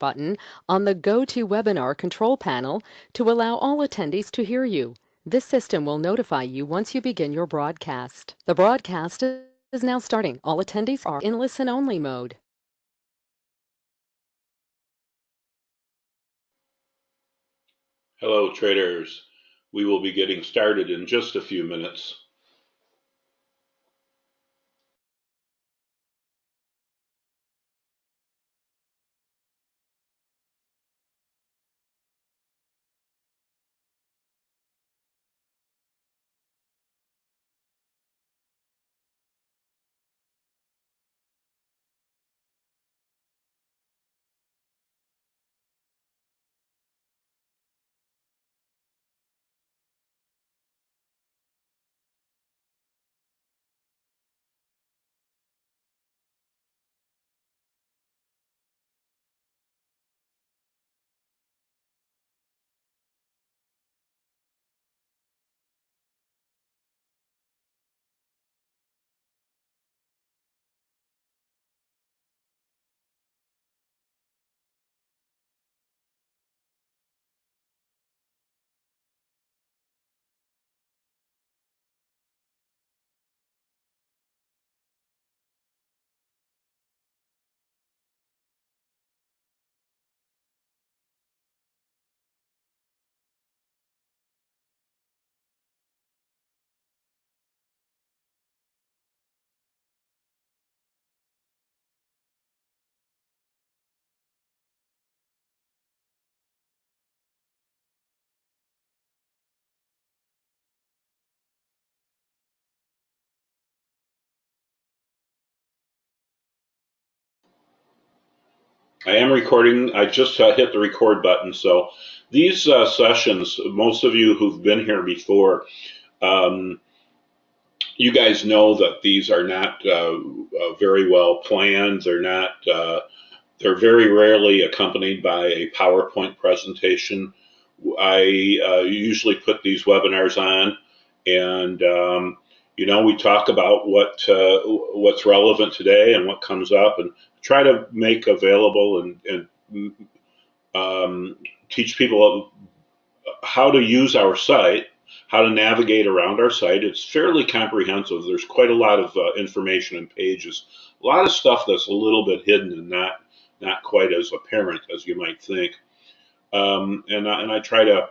button on the GoToWebinar control panel to allow all attendees to hear you. This system will notify you once you begin your broadcast. The broadcast is now starting. All attendees are in listen-only mode. Hello, traders. We will be getting started in just a few minutes. I am recording. I just hit the record button. So these sessions, most of you who've been here before, you guys know that these are not very well planned. They're not. They're very rarely accompanied by a PowerPoint presentation. I usually put these webinars on, and we talk about what's relevant today and what comes up, and try to make available and teach people how to use our site, how to navigate around our site. It's fairly comprehensive. There's quite a lot of information and pages, a lot of stuff that's a little bit hidden and not quite as apparent as you might think. And I try to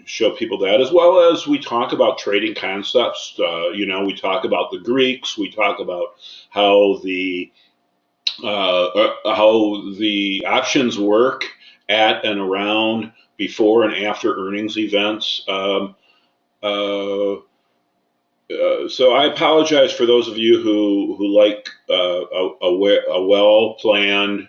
show people that, as well as we talk about trading concepts. We talk about the Greeks. We talk about how the options work at and around, before and after earnings events. So I apologize for those of you who like a well-planned,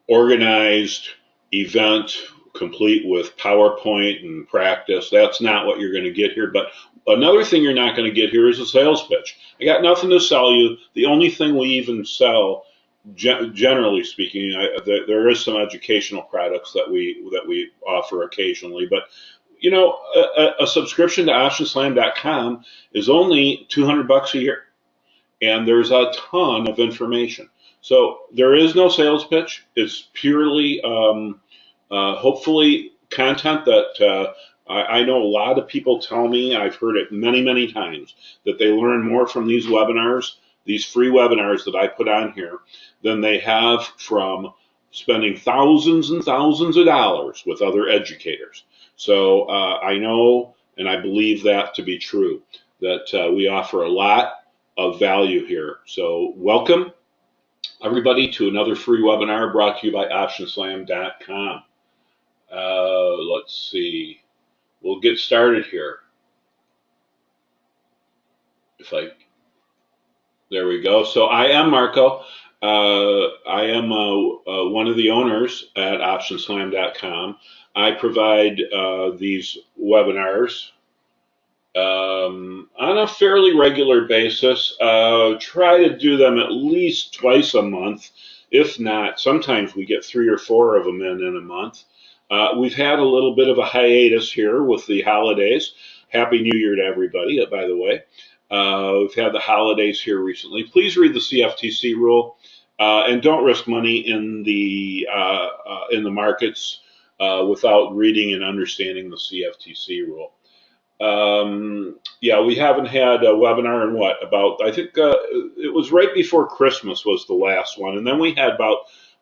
organized event, complete with PowerPoint and practice. That's not what you're going to get here. But another thing you're not going to get here is a sales pitch. I got nothing to sell you. The only thing we even sell, generally speaking, there is some educational products that we offer occasionally, but a subscription to OptionSlam.com is only $200 a year, and there's a ton of information. So there is no sales pitch. It's purely, hopefully, content that I know a lot of people tell me, I've heard it many, many times, that they learn more from these webinars, these free webinars that I put on here, than they have from spending thousands and thousands of dollars with other educators. So I know, and I believe that to be true, that we offer a lot of value here. So welcome, everybody, to another free webinar brought to you by OptionSlam.com. Let's see. We'll get started here. There we go. So I am Marco. I am one of the owners at OptionSlam.com. I provide these webinars on a fairly regular basis. Try to do them at least twice a month. If not, sometimes we get 3 or 4 of them in a month. We've had a little bit of a hiatus here with the holidays. Happy New Year to everybody, by the way. We've had the holidays here recently. Please read the CFTC rule and don't risk money in the markets without reading and understanding the CFTC rule. Yeah, we haven't had a webinar in what, about, I think it was right before Christmas was the last one. And then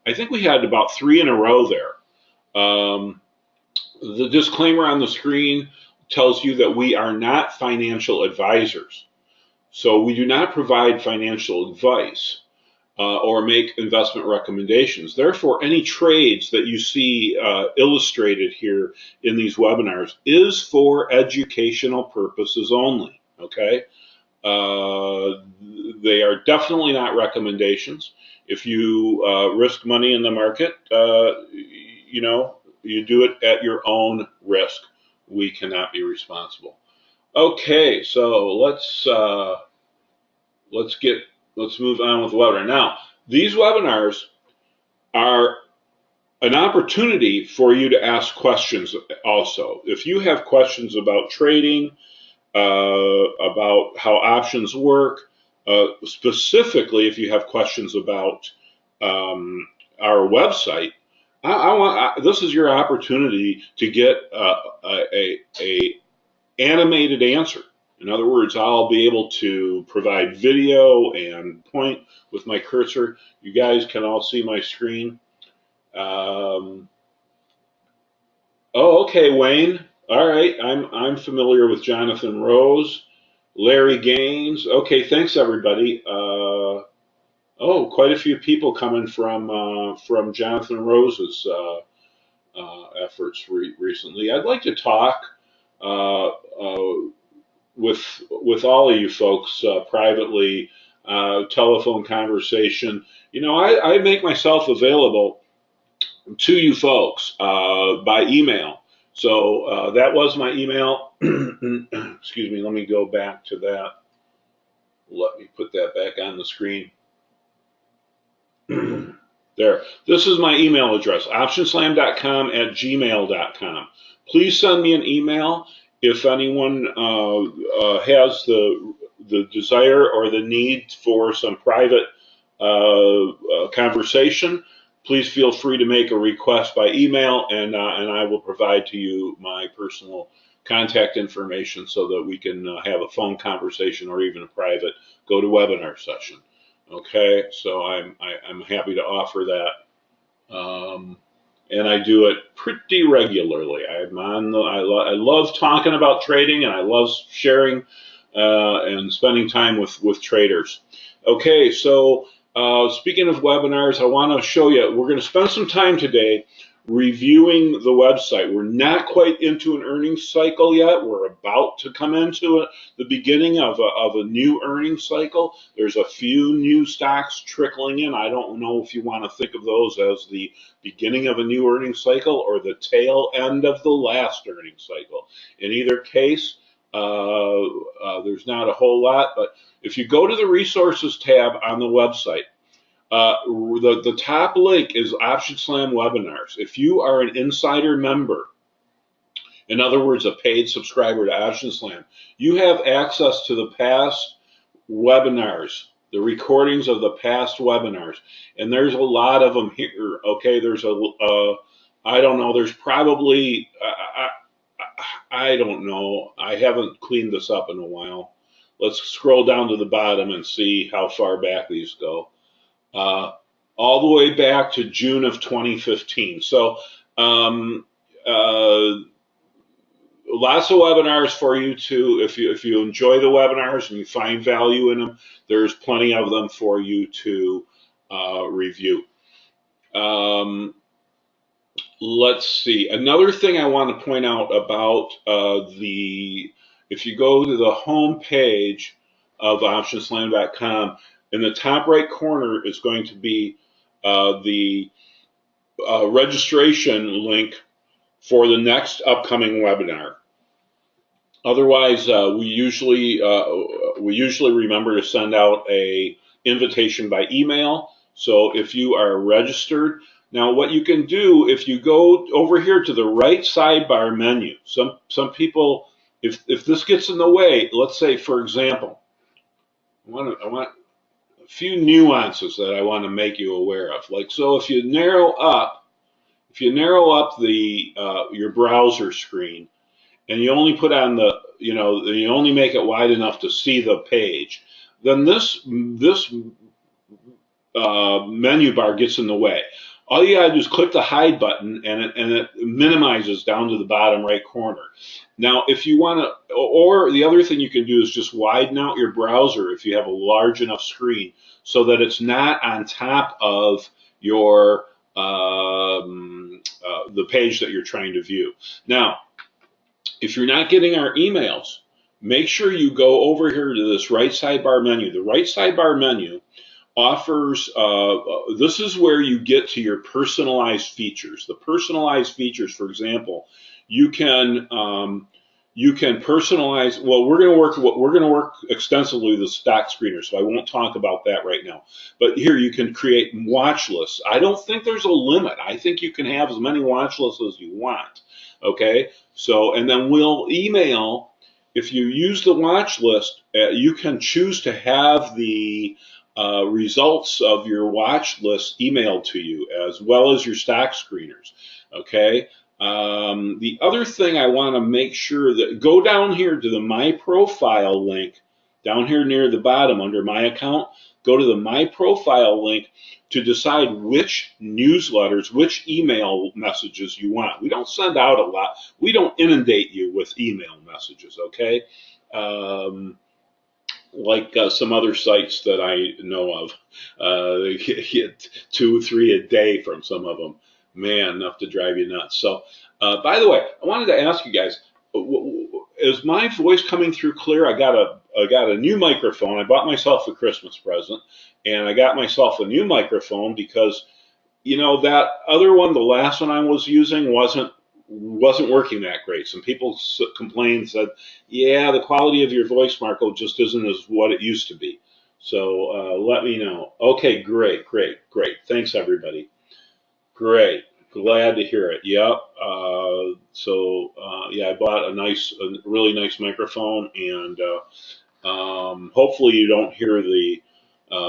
I think we had about 3 in a row there. The disclaimer on the screen tells you that we are not financial advisors. So we do not provide financial advice or make investment recommendations. Therefore, any trades that you see illustrated here in these webinars is for educational purposes only, okay? They are definitely not recommendations. If you risk money in the market, you know, you do it at your own risk. We cannot be responsible. Okay, so let's move on with the webinar. Now, these webinars are an opportunity for you to ask questions also. If you have questions about trading, about how options work, specifically if you have questions about our website, this is your opportunity to get a animated answer. In other words, I'll be able to provide video and point with my cursor. You guys can all see my screen. Oh, okay, Wayne. All right, I'm familiar with Jonathan Rose, Larry Gaines. Okay, thanks everybody. Oh, quite a few people coming from Jonathan Rose's efforts recently. I'd like to talk with all of you folks privately, telephone conversation. You know, I make myself available to you folks by email. So that was my email. Excuse me, let me go back to that. Let me put that back on the screen. There. This is my email address, optionslam.com@gmail.com. Please send me an email if anyone has the desire or the need for some private conversation. Please feel free to make a request by email, and I will provide to you my personal contact information so that we can have a phone conversation or even a private GoToWebinar session. Okay, so I'm happy to offer that, and I do it pretty regularly. I love talking about trading, and I love sharing and spending time with traders. Okay, so speaking of webinars, I want to show you. We're going to spend some time today reviewing the website. We're not quite into an earnings cycle yet. We're about to come into the beginning of a new earnings cycle. There's a few new stocks trickling in. I don't know if you want to think of those as the beginning of a new earnings cycle or the tail end of the last earnings cycle. In either case, there's not a whole lot, but if you go to the resources tab on the website, the top link is OptionSlam webinars. If you are an insider member, in other words, a paid subscriber to OptionSlam, you have access to the past webinars, the recordings of the past webinars, and there's a lot of them here. Okay, there's I don't know, there's probably I don't know. I haven't cleaned this up in a while. Let's scroll down to the bottom and see how far back these go. All the way back to June of 2015. So lots of webinars for you to, if you enjoy the webinars and you find value in them, there's plenty of them for you to review. Let's see. Another thing I want to point out about if you go to the home page of OptionSlam.com, in the top right corner is going to be the registration link for the next upcoming webinar. Otherwise, we usually remember to send out a invitation by email. So if you are registered, now what you can do, if you go over here to the right sidebar menu, some people, if this gets in the way, let's say for example, I want a few nuances that I want to make you aware of. Like, so if you narrow up the your browser screen, and you only put on the, you only make it wide enough to see the page, then this menu bar gets in the way. All you gotta do is click the hide button, and it minimizes down to the bottom right corner. Now, if you want to, or the other thing you can do is just widen out your browser if you have a large enough screen, so that it's not on top of your the page that you're trying to view. Now, if you're not getting our emails, make sure you go over here to this right sidebar menu. The right sidebar menu offers, this is where you get to your personalized features. The personalized features, for example, you can personalize. Well, we're going to work extensively with the stock screener, so I won't talk about that right now. But here you can create watch lists. I don't think there's a limit. I think you can have as many watch lists as you want. Okay, so, and then we'll email. If you use the watch list, you can choose to have the results of your watch list emailed to you, as well as your stock screeners. Okay. The other thing I want to make sure that, go down here to the My Profile link, down here near the bottom under My Account, go to the My Profile link to decide which newsletters, which email messages you want. We don't send out a lot. We don't inundate you with email messages, okay? Like some other sites that I know of. They get 2 or 3 a day from some of them. Man, enough to drive you nuts. So, by the way, I wanted to ask you guys, is my voice coming through clear? I got a new microphone. I bought myself a Christmas present, and I got myself a new microphone because, that other one, the last one I was using, wasn't working that great. Some people complained, said, yeah, the quality of your voice, Marco, just isn't as what it used to be. So let me know. Okay, great. Thanks, everybody. Great. Glad to hear it. Yep. Yeah, I bought a really nice microphone, and hopefully you don't hear the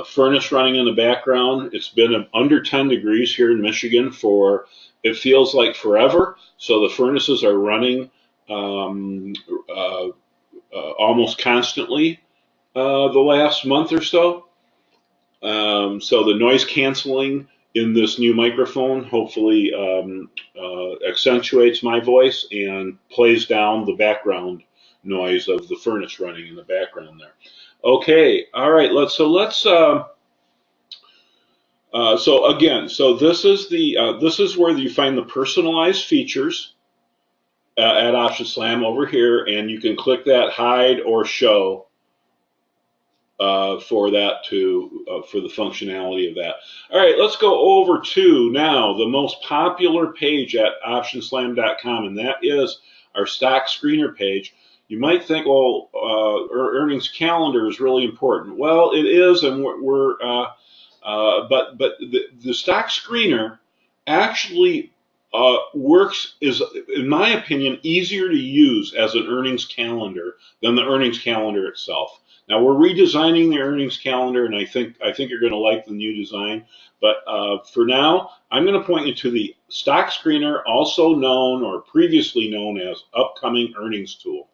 furnace running in the background. It's been under 10 degrees here in Michigan for, it feels like forever. So the furnaces are running almost constantly the last month or so. So the noise canceling in this new microphone hopefully accentuates my voice and plays down the background noise of the furnace running in the background there. Okay, all right. So again, this is where you find the personalized features at OptionSlam over here, and you can click that hide or show for the functionality of that. All right, let's go over to now the most popular page at OptionSlam.com, and that is our stock screener page. You might think, well, earnings calendar is really important. Well, it is, and but the stock screener actually is, in my opinion, easier to use as an earnings calendar than the earnings calendar itself. Now we're redesigning the earnings calendar, and I think you're going to like the new design. But for now, I'm going to point you to the stock screener, also known or previously known as upcoming earnings tool.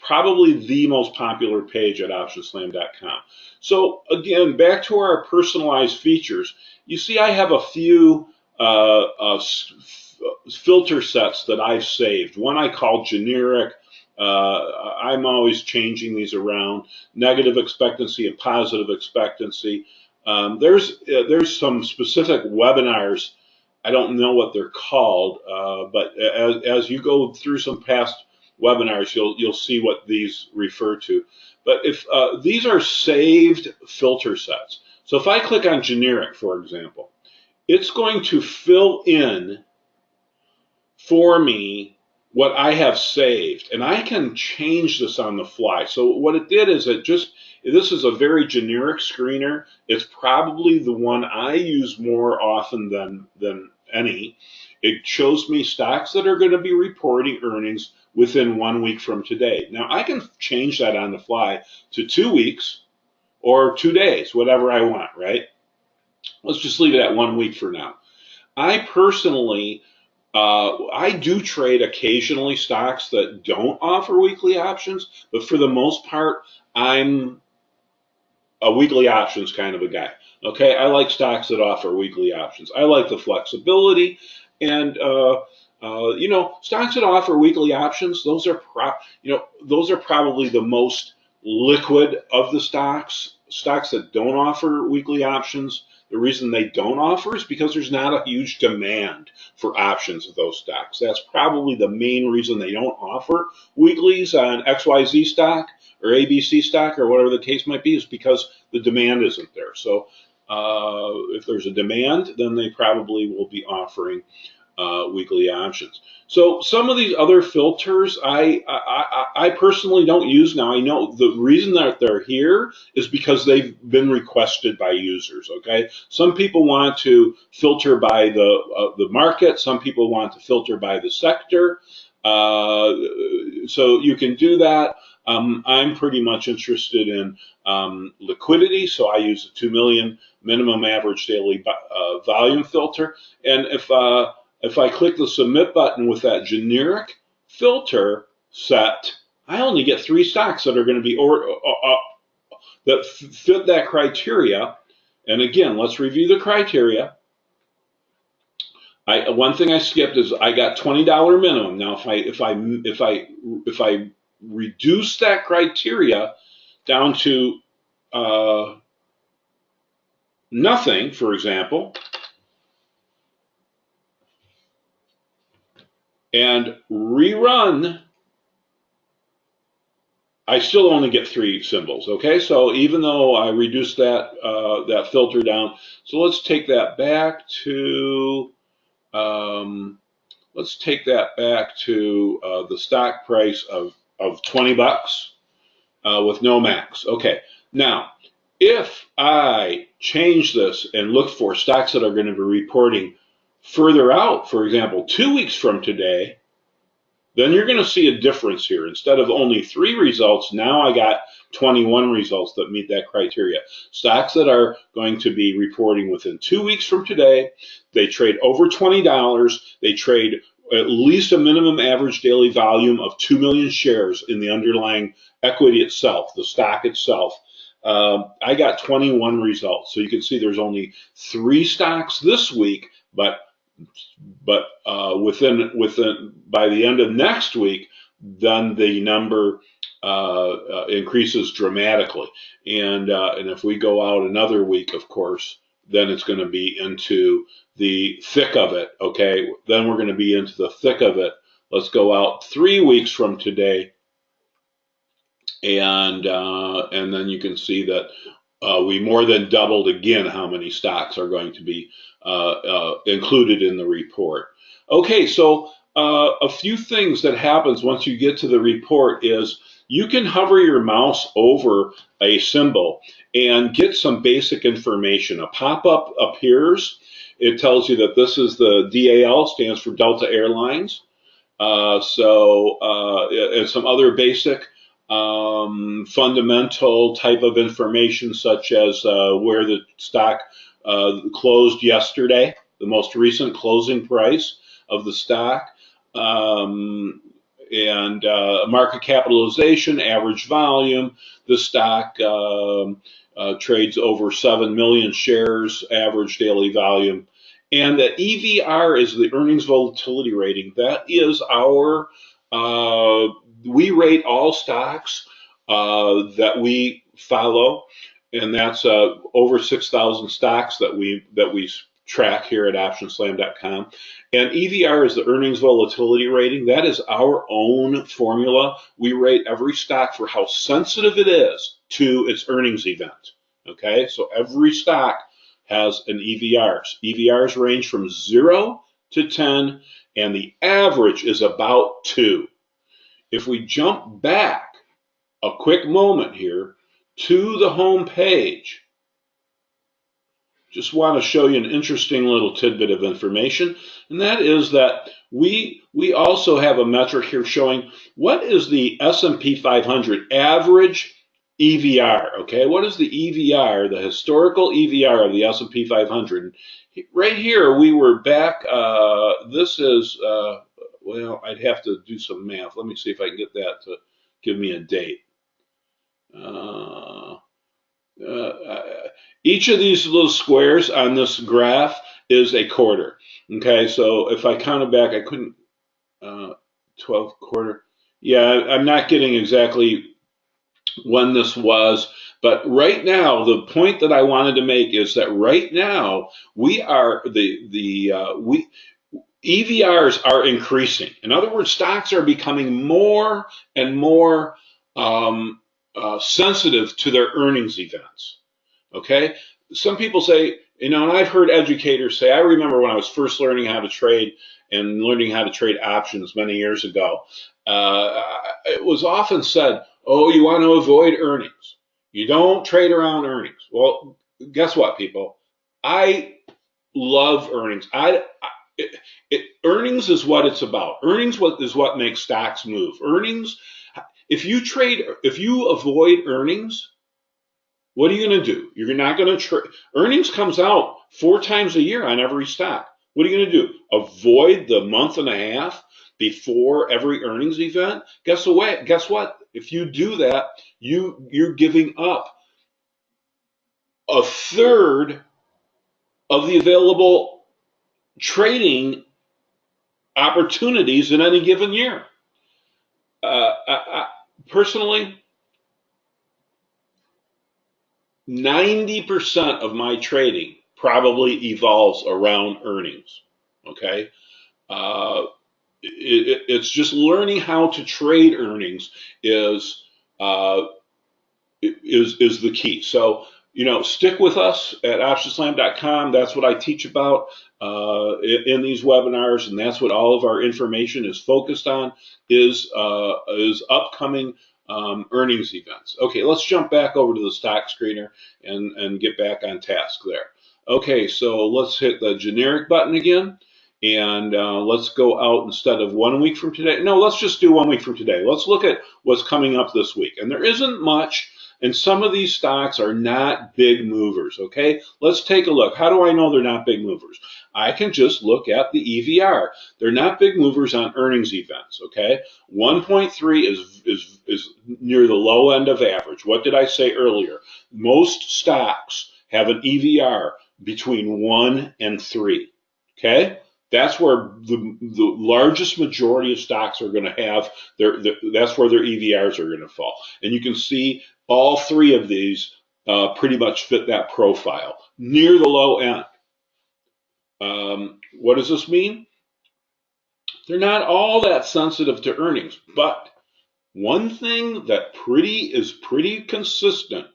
Probably the most popular page at OptionSlam.com. So again, back to our personalized features. You see, I have a few filter sets that I've saved. One I call generic. I'm always changing these around. Negative expectancy and positive expectancy. There's some specific webinars. I don't know what they're called, but as you go through some past webinars, you'll see what these refer to. But if these are saved filter sets. So if I click on generic, for example, it's going to fill in for me what I have saved, and I can change this on the fly. So what it did is this is a very generic screener. It's probably the one I use more often than any. It shows me stocks that are going to be reporting earnings within 1 week from today. Now I can change that on the fly to 2 weeks, or 2 days, whatever I want, right? Let's just leave it at 1 week for now. I personally, I do trade occasionally stocks that don't offer weekly options, but for the most part, I'm a weekly options kind of a guy. Okay, I like stocks that offer weekly options. I like the flexibility, and stocks that offer weekly options. Those are probably the most liquid of the stocks. Stocks that don't offer weekly options. The reason they don't offer is because there's not a huge demand for options of those stocks. That's probably the main reason they don't offer weeklies on XYZ stock or ABC stock or whatever the case might be, is because the demand isn't there. So if there's a demand, then they probably will be offering weekly options. So some of these other filters I personally don't use now. I know the reason that they're here is because they've been requested by users. Okay, some people want to filter by the market. Some people want to filter by the sector. So you can do that. I'm pretty much interested in liquidity, so I use a 2 million minimum average daily volume filter. And if I click the submit button with that generic filter set, I only get 3 stocks that are going to be that fit that criteria. And again, let's review the criteria. One thing I skipped is I got $20 minimum. Now, if I reduce that criteria down to nothing, for example, and rerun, I still only get 3 symbols. Okay, so even though I reduced that filter down, so let's take that back to the stock price of $20 with no max. Okay, now if I change this and look for stocks that are going to be reporting further out, for example, 2 weeks from today, then you're going to see a difference here. Instead of only 3 results, now I got 21 results that meet that criteria. Stocks that are going to be reporting within 2 weeks from today, they trade over $20, they trade at least a minimum average daily volume of 2 million shares in the underlying equity itself, the stock itself. I got 21 results. So you can see there's only 3 stocks this week, but within by the end of next week, then the number increases dramatically. And if we go out another week, of course, then it's going to be into the thick of it. Okay, then we're going to be into the thick of it. Let's go out 3 weeks from today, and then you can see that we more than doubled again how many stocks are going to be included in the report. Okay, so a few things that happens once you get to the report is you can hover your mouse over a symbol and get some basic information. A pop-up appears. It tells you that this is the DAL, stands for Delta Airlines. And some other basic fundamental type of information, such as where the stock closed yesterday, the most recent closing price of the stock, and market capitalization, average volume. The stock trades over 7 million shares, average daily volume. And the EVR is the earnings volatility rating. That is our, we rate all stocks that we follow, and that's over 6,000 stocks that we track here at OptionSlam.com. And EVR is the earnings volatility rating. That is our own formula. We rate every stock for how sensitive it is to its earnings event. Okay, so every stock has an EVRs. EVRs range from 0 to 10, and the average is about 2. If we jump back a quick moment here to the home page, just want to show you an interesting little tidbit of information, and that is that we also have a metric here showing what is the S&P 500 average EVR. Okay, what is the EVR? The historical EVR of the S&P 500. Right here, we were back. This is well, I'd have to do some math. Let me see if I can get that to give me a date. Uh, each of these little squares on this graph is a quarter. Okay, so if I counted back, I couldn't. 12 quarter. Yeah, I'm not getting exactly when this was, but right now the point that I wanted to make is that right now we are we EVRs are increasing. In other words, stocks are becoming more and more sensitive to their earnings events. Okay, some people say, and I've heard educators say. I remember when I was first learning how to trade and learning how to trade options many years ago. It was often said, "Oh, you want to avoid earnings. You don't trade around earnings." Well, guess what, people? I love earnings. Earnings is what it's about. Earnings is what makes stocks move. Earnings. If you avoid earnings, what are you going to do? You're not going to trade. Earnings comes out 4 times a year on every stock. What are you going to do? Avoid the month and a half before every earnings event? Guess what? If you do that, you're giving up a third of the available trading opportunities in any given year. Personally, 90% of my trading probably evolves around earnings. Okay, it's just learning how to trade earnings is the key. So stick with us at OptionSlam.com. That's what I teach about in these webinars, and that's what all of our information is focused on. Is upcoming earnings events. Okay, let's jump back over to the stock screener and get back on task there. Okay, so let's hit the generic button again, and let's go out instead of 1 week from today. No, let's just do 1 week from today. Let's look at what's coming up this week. And there isn't much, and some of these stocks are not big movers, okay? Let's take a look. How do I know they're not big movers? I can just look at the EVR. They're not big movers on earnings events, okay? 1.3 is near the low end of average. What did I say earlier? Most stocks have an EVR between 1 and 3, okay? That's where the largest majority of stocks are going to have that's where their EVRs are going to fall. And you can see all 3 of these pretty much fit that profile, near the low end. What does this mean? They're not all that sensitive to earnings, but one thing that is pretty consistent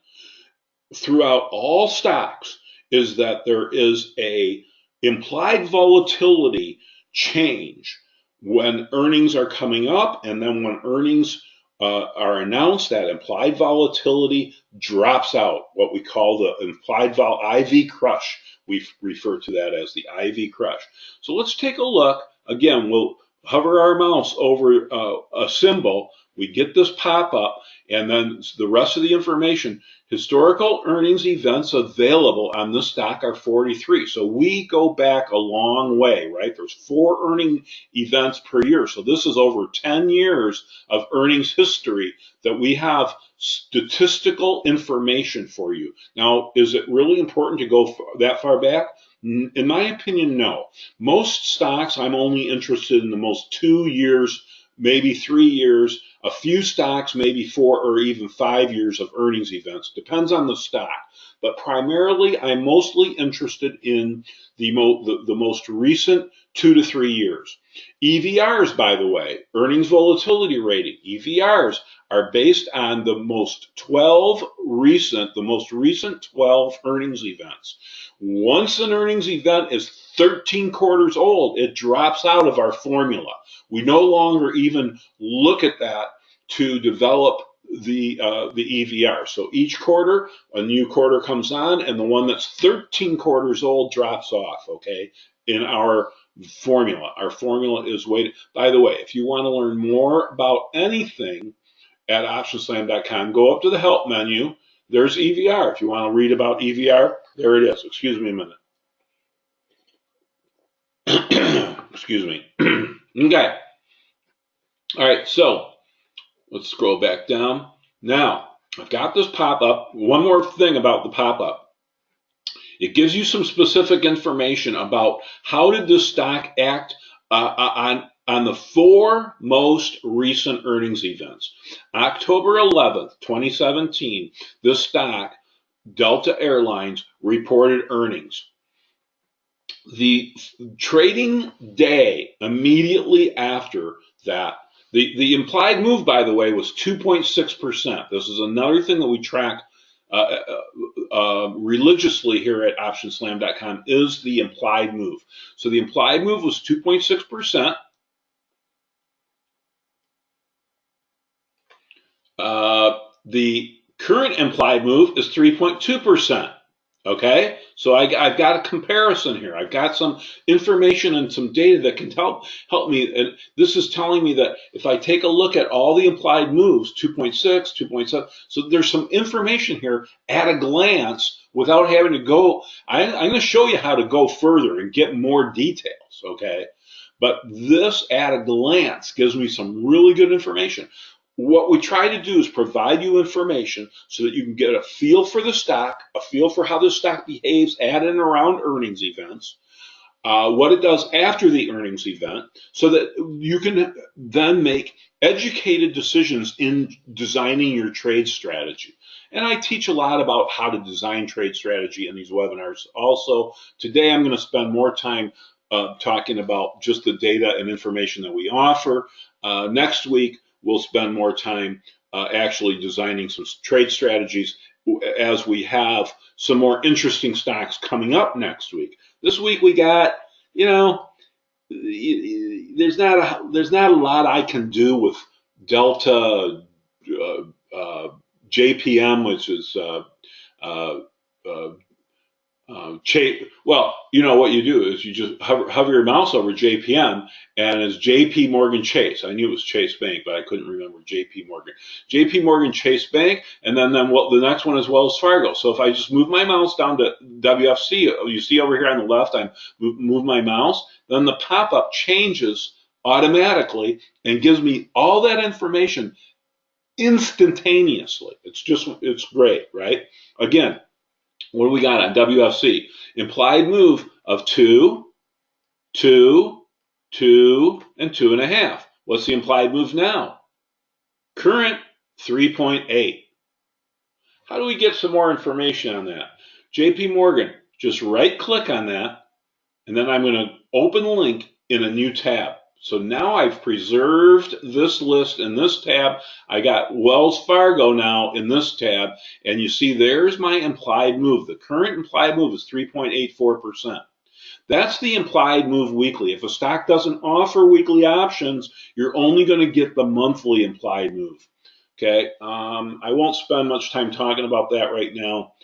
throughout all stocks is that there is a implied volatility change when earnings are coming up, and then when earnings are announced, that implied volatility drops out, what we call the implied IV crush. We refer to that as the IV crush. So let's take a look. Again, we'll hover our mouse over a symbol. We get this pop-up, and then the rest of the information. Historical earnings events available on this stock are 43. So we go back a long way, right? There's 4 earning events per year. So this is over 10 years of earnings history that we have statistical information for you. Now, is it really important to go that far back? In my opinion, no. Most stocks, I'm only interested in the most 2 years, maybe 3 years, a few stocks, maybe 4 or even 5 years of earnings events. Depends on the stock. But primarily, I'm mostly interested in the most recent 2 to 3 years. EVRs, by the way, earnings volatility rating, EVRs are based on the most recent 12 earnings events. Once an earnings event is 13 quarters old, it drops out of our formula. We no longer even look at that to develop the EVR. So each quarter, a new quarter comes on, and the one that's 13 quarters old drops off, okay, in our formula. Our formula is weighted. By the way, if you want to learn more about anything at OptionSlam.com. Go up to the help menu. There's EVR. If you want to read about EVR, there it is. Excuse me a minute. Excuse me. Okay. All right, so let's scroll back down. Now, I've got this pop-up. One more thing about the pop-up. It gives you some specific information about how did this stock act on the 4 most recent earnings events. October 11th, 2017, this stock, Delta Airlines, reported earnings. The trading day immediately after that, the implied move, by the way, was 2.6%. This is another thing that we track religiously here at OptionSlam.com is the implied move. So the implied move was 2.6%. The current implied move is 3.2%. Okay, so I've got a comparison here. I've got some information and some data that can help me. And this is telling me that if I take a look at all the implied moves, 2.6, 2.7, so there's some information here at a glance without having to go. I'm going to show you how to go further and get more details, okay? But this at a glance gives me some really good information. What we try to do is provide you information so that you can get a feel for the stock, a feel for how the stock behaves at and around earnings events, what it does after the earnings event, so that you can then make educated decisions in designing your trade strategy. And I teach a lot about how to design trade strategy in these webinars. Also, today I'm going to spend more time talking about just the data and information that we offer. Next week, we'll spend more time actually designing some trade strategies as we have some more interesting stocks coming up next week. This week we got, there's not a lot I can do with Delta, JPM, which is well, what you do is you just hover your mouse over JPM, and it's JP Morgan Chase. I knew it was Chase Bank, but I couldn't remember JP Morgan. JP Morgan Chase Bank, and then what the next one is Wells Fargo. So if I just move my mouse down to WFC, you see over here on the left, I move my mouse, then the pop-up changes automatically and gives me all that information instantaneously. It's great, right? Again, what do we got on WFC? Implied move of 2, 2, 2, and 2.5. What's the implied move now? Current 3.8. How do we get some more information on that? JP Morgan, just right click on that, and then I'm going to open the link in a new tab. So now I've preserved this list in this tab. I got Wells Fargo now in this tab, and you see there's my implied move. The current implied move is 3.84%. That's the implied move weekly. If a stock doesn't offer weekly options, you're only going to get the monthly implied move. Okay, I won't spend much time talking about that right now.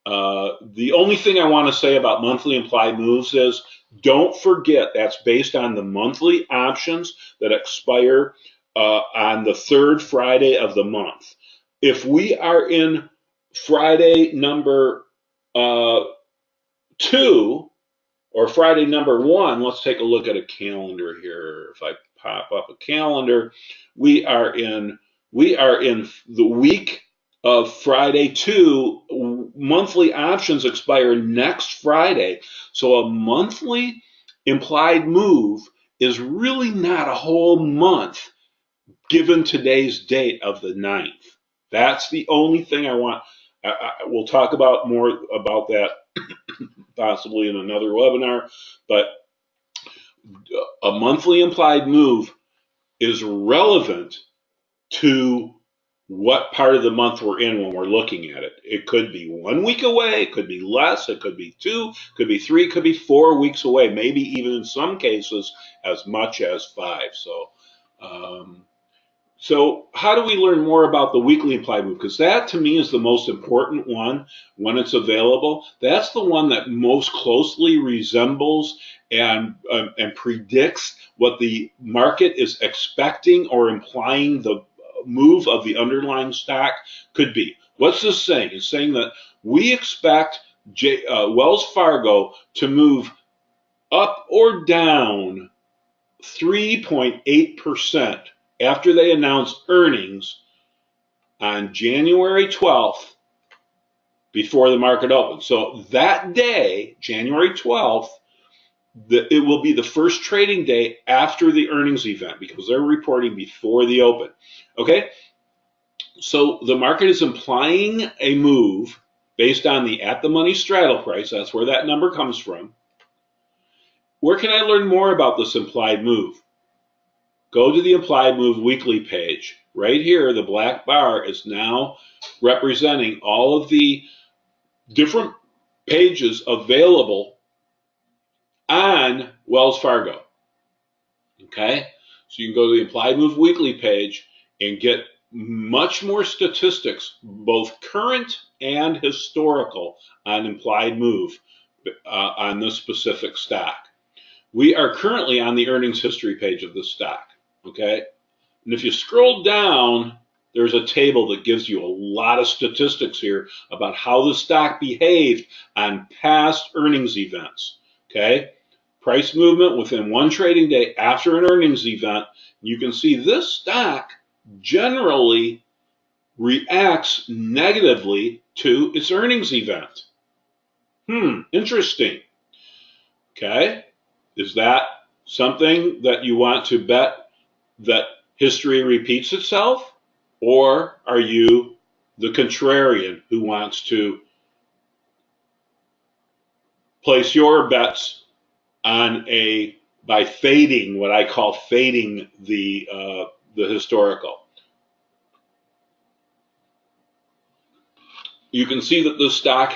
The only thing I want to say about monthly implied moves is don't forget that's based on the monthly options that expire on the 3rd Friday of the month. If we are in Friday number 2 or Friday number 1, let's take a look at a calendar here. If I pop up a calendar, we are in the week of Friday 2. Monthly options expire next Friday. So a monthly implied move is really not a whole month given today's date of the 9th. That's the only thing I want. We'll talk about more about that possibly in another webinar, but a monthly implied move is relevant to what part of the month we're in when we're looking at it. It could be 1 week away, it could be less, it could be 2, could be 3, could be 4 weeks away, maybe even in some cases as much as 5. So how do we learn more about the weekly implied move? Because that to me is the most important one when it's available. That's the one that most closely resembles and predicts what the market is expecting or implying the move of the underlying stock could be. What's this saying? It's saying that we expect Wells Fargo to move up or down 3.8% after they announce earnings on January 12th before the market opens. So that day, January 12th, it will be the first trading day after the earnings event because they're reporting before the open. Okay? So the market is implying a move based on the at-the-money straddle price. That's where that number comes from. Where can I learn more about this implied move? Go to the implied move weekly page. Right here, the black bar is now representing all of the different pages available on Wells Fargo. Okay? So you can go to the implied move weekly page and get much more statistics, both current and historical, on implied move on this specific stock. We are currently on the earnings history page of this stock. Okay? And if you scroll down, there's a table that gives you a lot of statistics here about how the stock behaved on past earnings events. Okay? Price movement within one trading day after an earnings event. You can see this stock generally reacts negatively to its earnings event. Interesting. Okay? Is that something that you want to bet that history repeats itself? Or are you the contrarian who wants to place your bets on by fading what I call fading the historical? You can see that this stock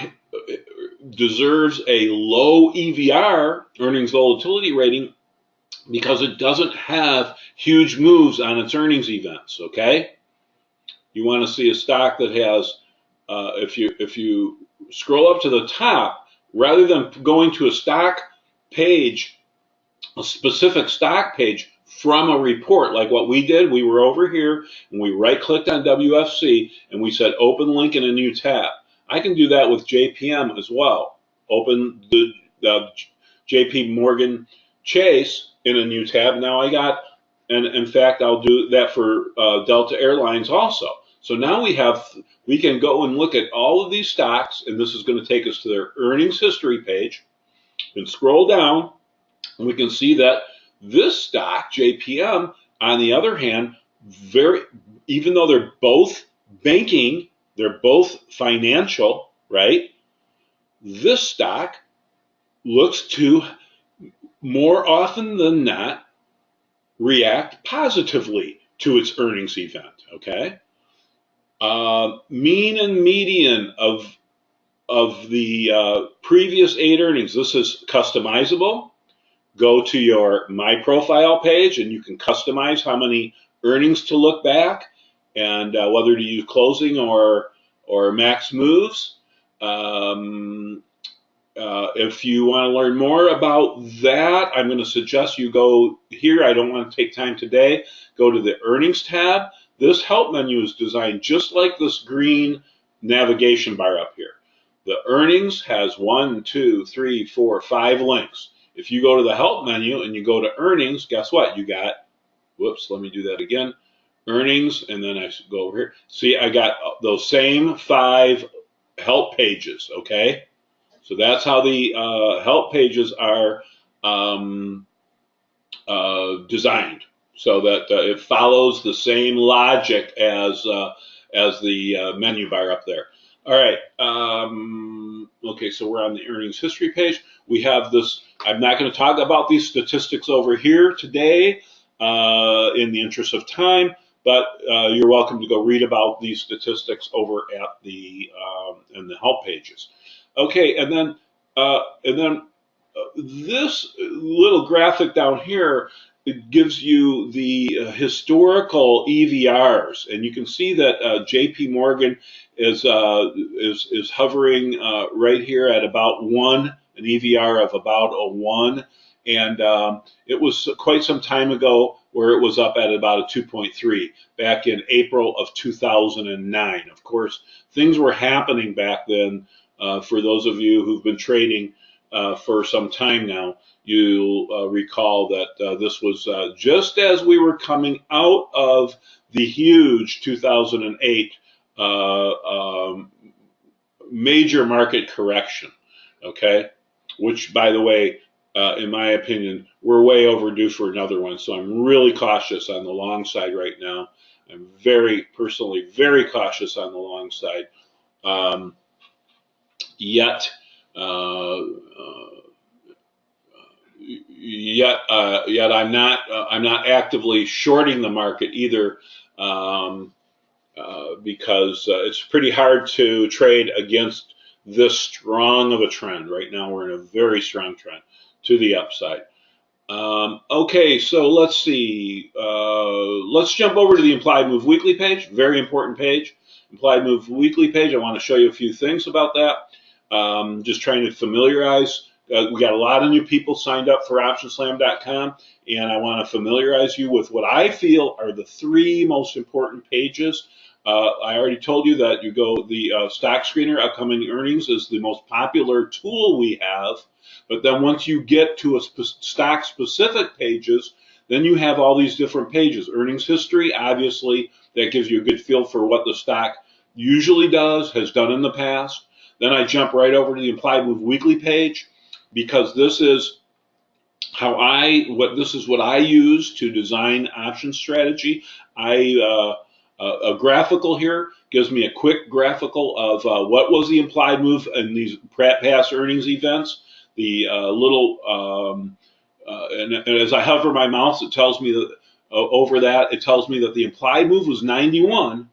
deserves a low EVR, earnings volatility rating, because it doesn't have huge moves on its earnings events. Okay, you want to see a stock that has, if you scroll up to the top, rather than going to a stock page, a specific stock page from a report like what we did, we were over here and we right-clicked on WFC and we said open link in a new tab. I can do that with JPM as well. Open the JP Morgan Chase in a new tab. Now I got, and in fact, I'll do that for Delta Airlines also. So now we can go and look at all of these stocks, and this is going to take us to their earnings history page, and scroll down, and we can see that this stock, JPM, on the other hand, even though they're both banking, they're both financial, right? This stock looks to, more often than not, react positively to its earnings event, okay? Mean and median of the previous 8 earnings. This is customizable. Go to your My Profile page and you can customize how many earnings to look back and whether to use closing or max moves. If you want to learn more about that, I'm going to suggest you go here. I don't want to take time today. Go to the earnings tab. This help menu is designed just like this green navigation bar up here. The earnings has 1, 2, 3, 4, 5 links. If you go to the help menu and you go to earnings, guess what? You got, whoops, let me do that again. Earnings, and then I go over here. See, I got those same 5 help pages, okay? So that's how the help pages are designed, so that it follows the same logic as the menu bar up there. All right. Okay, so we're on the earnings history page. We have this. I'm not going to talk about these statistics over here today in the interest of time, but you're welcome to go read about these statistics over at the in the help pages. Okay, and then this little graphic down here, it gives you the historical EVRs, and you can see that JP Morgan is hovering right here at about 1, an EVR of about a 1, And it was quite some time ago where it was up at about a 2.3 back in April of 2009. Of course, things were happening back then. For those of you who've been trading for some time now, you'll recall that this was just as we were coming out of the huge 2008 major market correction, okay? Which, by the way, in my opinion, we're way overdue for another one. So I'm really cautious on the long side right now. I'm personally very cautious on the long side. Um, yet, uh, yet I'm not actively shorting the market either. Because it's pretty hard to trade against this strong of a trend. Right now, we're in a very strong trend to the upside. Okay, so let's see. Let's jump over to the implied move weekly page. Very important page. Implied move weekly page. I want to show you a few things about that. Just trying to familiarize. We got a lot of new people signed up for OptionSlam.com, and I want to familiarize you with what I feel are the three most important pages. I already told you that the stock screener, upcoming earnings, is the most popular tool we have. But then once you get to stock specific pages, then you have all these different pages. Earnings history, obviously, that gives you a good feel for what the stock usually does, has done in the past. Then I jump right over to the implied move weekly page, because this is what I use to design option strategy. A graphical here gives me a quick graphical of what was the implied move in these past earnings events. The and as I hover my mouse, it tells me that it tells me that the implied move was 91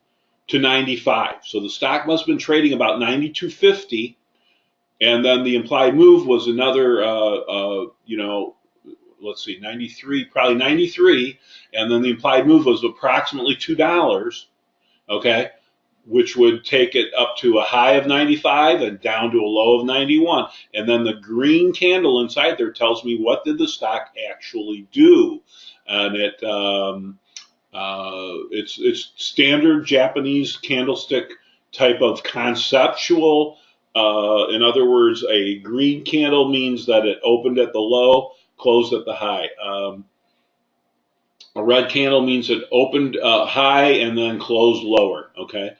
to 95. So the stock must have been trading about 92.50, and then the implied move was another, let's see, 93, probably 93, and then the implied move was approximately $2, okay, which would take it up to a high of 95 and down to a low of 91. And then the green candle inside there tells me what did the stock actually do. And it's standard Japanese candlestick type of conceptual. In other words, a green candle means that it opened at the low, closed at the high. A red candle means it opened high and then closed lower, okay?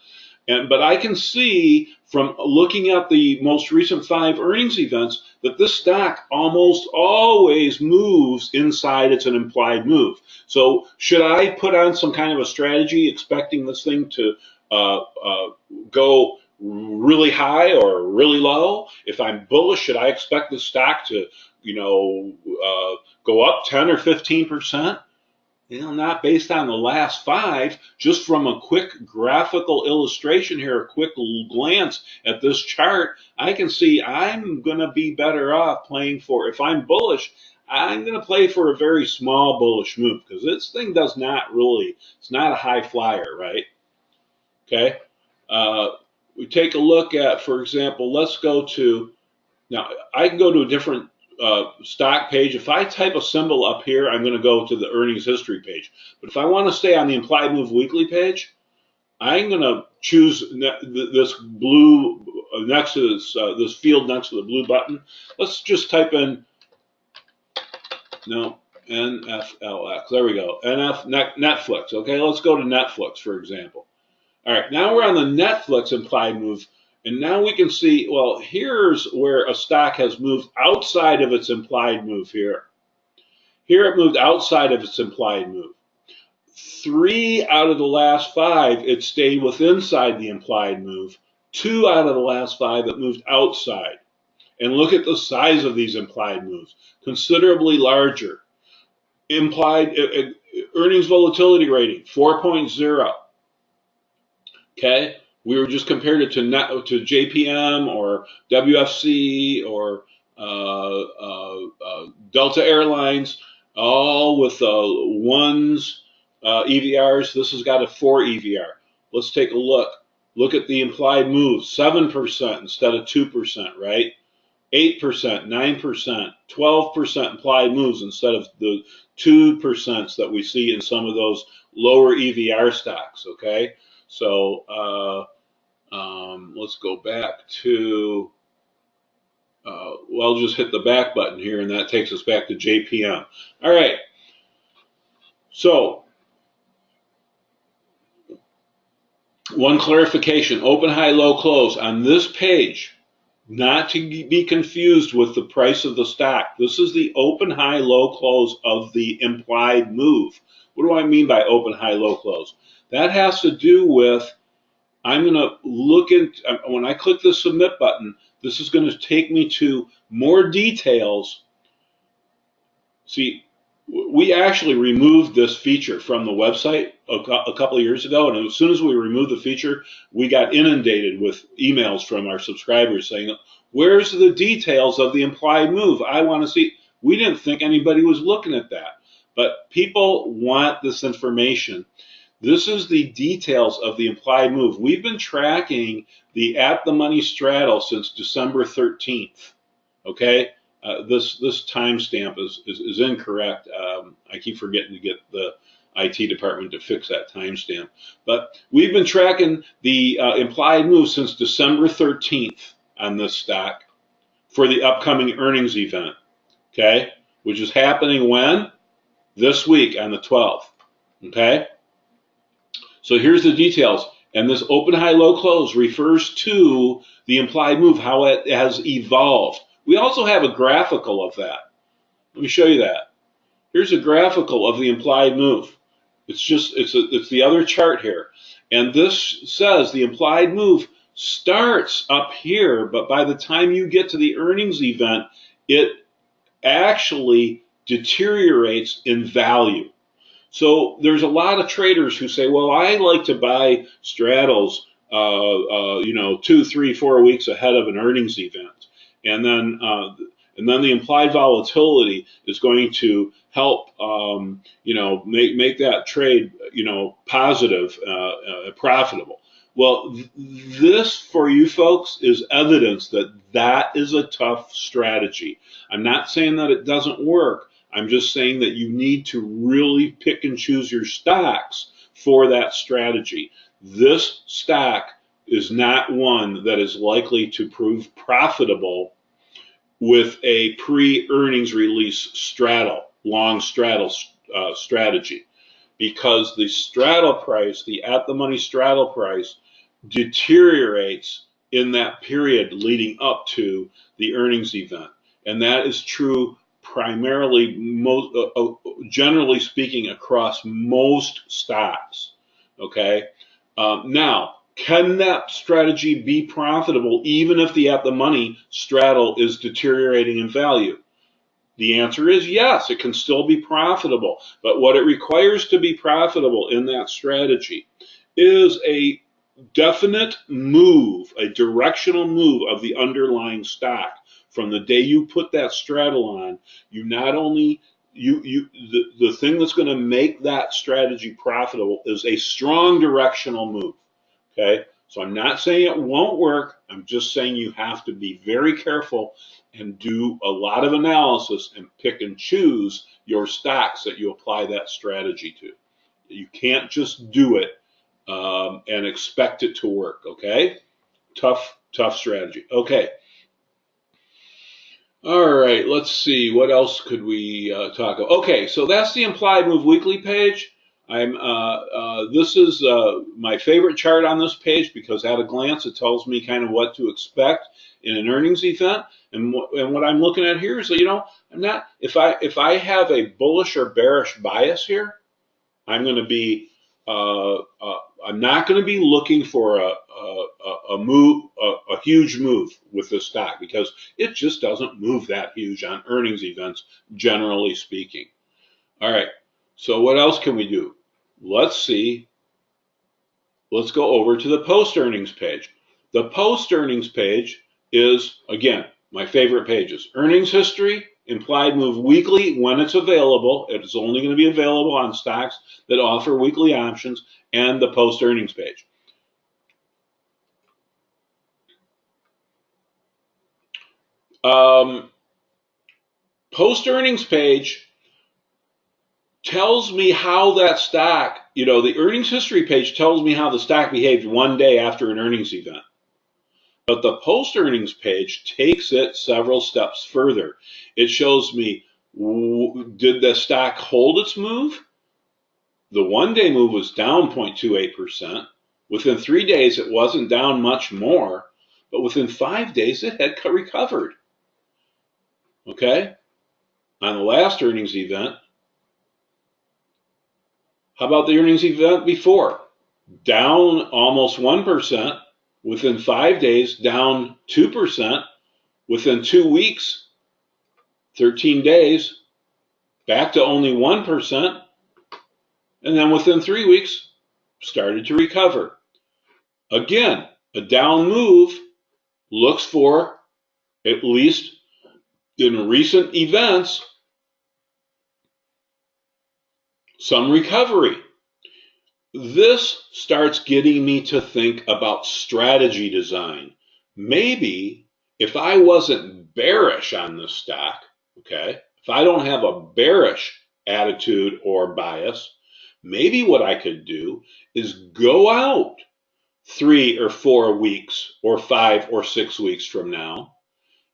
But I can see from looking at the most recent 5 earnings events that this stock almost always moves inside its an implied move. So should I put on some kind of a strategy expecting this thing to go really high or really low? If I'm bullish, should I expect the stock to, go up 10 or 15%? Not based on the last 5, just from a quick graphical illustration here, a quick glance at this chart, I can see I'm going to be better off playing for, if I'm bullish, I'm going to play for a very small bullish move, because this thing does not really, it's not a high flyer, right? Okay. We take a look at, for example, let's go to, now I can go to a different stock page. If I type a symbol up here, I'm going to go to the earnings history page. But if I want to stay on the implied move weekly page, I'm going to choose this blue next to this field next to the blue button. Let's just type in NFLX. There we go. Netflix. Okay, let's go to Netflix, for example. All right, now we're on the Netflix implied move. And now we can see, well, here's where a stock has moved outside of its implied move here. Here it moved outside of its implied move. 3 out of the last 5, it stayed inside the implied move. 2 out of the last 5, it moved outside. And look at the size of these implied moves, considerably larger. Implied earnings volatility rating, 4.0. Okay. We were just compared it to JPM or WFC or Delta Airlines, all with 1s EVRs. This has got a 4 EVR. Let's take a look. Look at the implied move, 7% instead of 2%, right? 8%, 9%, 12% implied moves instead of the 2% that we see in some of those lower EVR stocks, okay? So let's go back to, well, I'll just hit the back button here, and that takes us back to JPM. All right, so one clarification, open, high, low, close. On this page, not to be confused with the price of the stock. This is the open, high, low, close of the implied move. What do I mean by open, high, low, close? That has to do with, I'm going to look at, when I click the submit button, this is going to take me to more details. See, we actually removed this feature from the website a couple of years ago, and as soon as we removed the feature, we got inundated with emails from our subscribers saying, where's the details of the implied move? I want to see. We didn't think anybody was looking at that, but people want this information. This is the details of the implied move. We've been tracking the at-the-money straddle since December 13th, okay? This timestamp is incorrect. I keep forgetting to get the IT department to fix that timestamp. But we've been tracking the implied move since December 13th on this stock for the upcoming earnings event, okay? Which is happening when? This week on the 12th, okay? So here's the details. And this open, high, low, close refers to the implied move, how it has evolved. We also have a graphical of that. Let me show you that. Here's a graphical of the implied move. It's the other chart here. And this says the implied move starts up here, but by the time you get to the earnings event, it actually deteriorates in value. So there's a lot of traders who say, well, I like to buy straddles, 2, 3, 4 weeks ahead of an earnings event. And then the implied volatility is going to help, make that trade, positive, profitable. Well, this for you folks is evidence that that is a tough strategy. I'm not saying that it doesn't work. I'm just saying that you need to really pick and choose your stocks for that strategy. This stock is not one that is likely to prove profitable with a pre-earnings release long straddle strategy, because the straddle price, the at-the-money straddle price, deteriorates in that period leading up to the earnings event. And that is true primarily, generally speaking, across most stocks, okay? Now, can that strategy be profitable even if the at-the-money straddle is deteriorating in value? The answer is yes, it can still be profitable. But what it requires to be profitable in that strategy is a definite move, a directional move of the underlying stock. From the day you put that straddle on, you not only the thing that's going to make that strategy profitable is a strong directional move. Okay, so I'm not saying it won't work. I'm just saying you have to be very careful and do a lot of analysis and pick and choose your stocks that you apply that strategy to. You can't just do it and expect it to work. Okay, tough strategy. Okay. All right, let's see. What else could we talk about? Okay, so that's the implied move weekly page. This is my favorite chart on this page because at a glance it tells me kind of what to expect in an earnings event. And what I'm looking at here is, I'm not, if I have a bullish or bearish bias here, I'm going to be I'm not going to be looking for a move, a huge move with this stock, because it just doesn't move that huge on earnings events, generally speaking. All right, so what else can we do? Let's see. Let's go over to the post-earnings page. The post-earnings page is, again, my favorite pages. Earnings history, implied move weekly when it's available. It's only going to be available on stocks that offer weekly options, and the post-earnings page. Post earnings page tells me how that stock, the earnings history page tells me how the stock behaved one day after an earnings event. But the post earnings page takes it several steps further. It shows me, did the stock hold its move? The 1 day move was down 0.28%. Within 3 days, it wasn't down much more, but within 5 days, it had recovered. Okay? On the last earnings event, how about the earnings event before? Down almost 1%. Within 5 days, down 2%. Within 2 weeks, 13 days, back to only 1%. And then within 3 weeks, started to recover. Again, a down move looks for, at least in recent events, some recovery. This starts getting me to think about strategy design. Maybe if I wasn't bearish on this stock, okay, if I don't have a bearish attitude or bias, maybe what I could do is go out 3 or 4 weeks or 5 or 6 weeks from now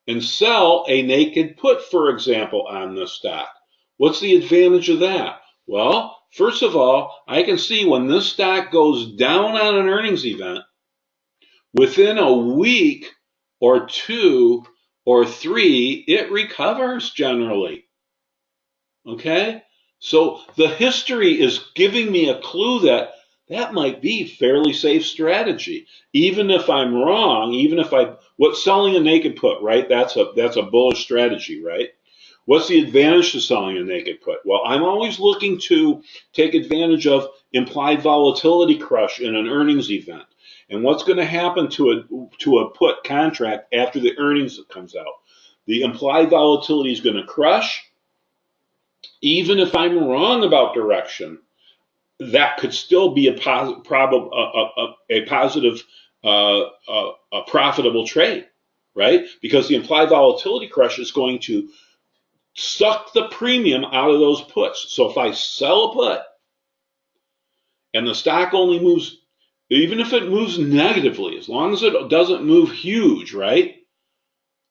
and sell a naked put, for example, on this stock. What's the advantage of that? Well, first of all, I can see when this stock goes down on an earnings event, within a week or 2 or 3, it recovers generally. Okay? So the history is giving me a clue that might be fairly safe strategy. Even if I'm wrong, what's selling a naked put, right? That's a bullish strategy, right? What's the advantage to selling a naked put? Well, I'm always looking to take advantage of implied volatility crush in an earnings event. And what's going to happen to a put contract after the earnings comes out? The implied volatility is going to crush. Even if I'm wrong about direction, that could still be a positive, a profitable trade, right? Because the implied volatility crush is going to suck the premium out of those puts. So if I sell a put and the stock only moves, even if it moves negatively, as long as it doesn't move huge, right?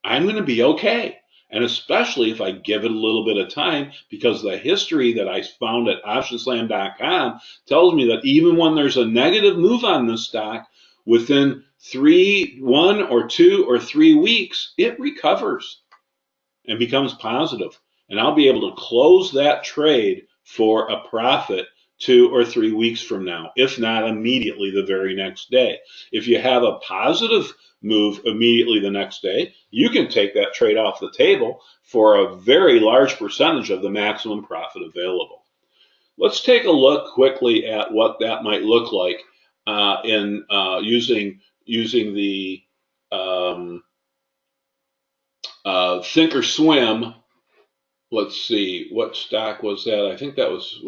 I'm going to be okay. And especially if I give it a little bit of time, because the history that I found at OptionSlam.com tells me that even when there's a negative move on this stock, within 1 or 2 or 3 weeks, it recovers and becomes positive. And I'll be able to close that trade for a profit 2 or 3 weeks from now, if not immediately the very next day. If you have a positive move immediately the next day, you can take that trade off the table for a very large percentage of the maximum profit available. Let's take a look quickly at what that might look like in using the Think or Swim. Let's see, what stock was that? I think that was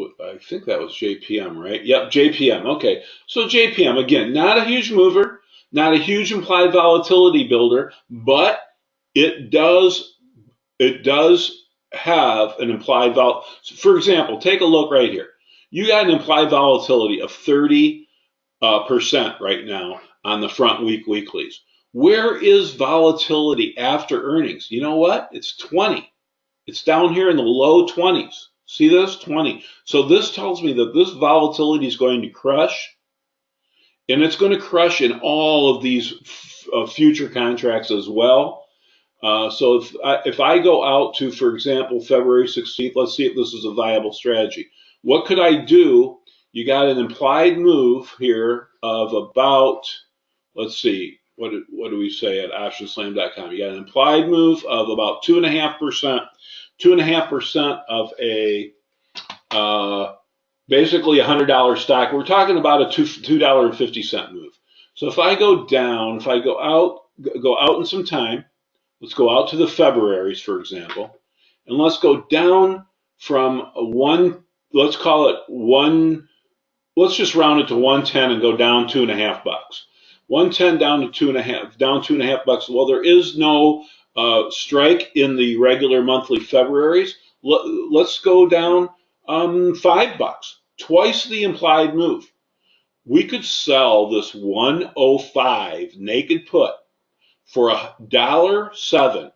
JPM, right? Yep, JPM. Okay, so JPM, again, not a huge mover, not a huge implied volatility builder, but it does have an implied vol. For example, take a look right here. You got an implied volatility of 30% right now on the front week weeklies. Where is volatility after earnings? You know what? It's 20. It's down here in the low 20s. See this? 20. So this tells me that this volatility is going to crush, and it's going to crush in all of these future contracts as well. So if I go out to, for example, February 16th, let's see if this is a viable strategy. What could I do? You got an implied move here of about, let's see, what do we say at OptionSlam.com? You got an implied move of about 2.5%. 2.5% of a basically $100 stock. We're talking about a $2.50 move. So if I go down, if I go out in some time, let's go out to the Februaries, for example, and let's go down from let's call it let's just round it to 110 and go down $2.50. 110 down to $2.50, down $2.50. Well, there is no strike in the regular monthly Februaries. Let's go down $5, twice the implied move. We could sell this 105 naked put for $1.07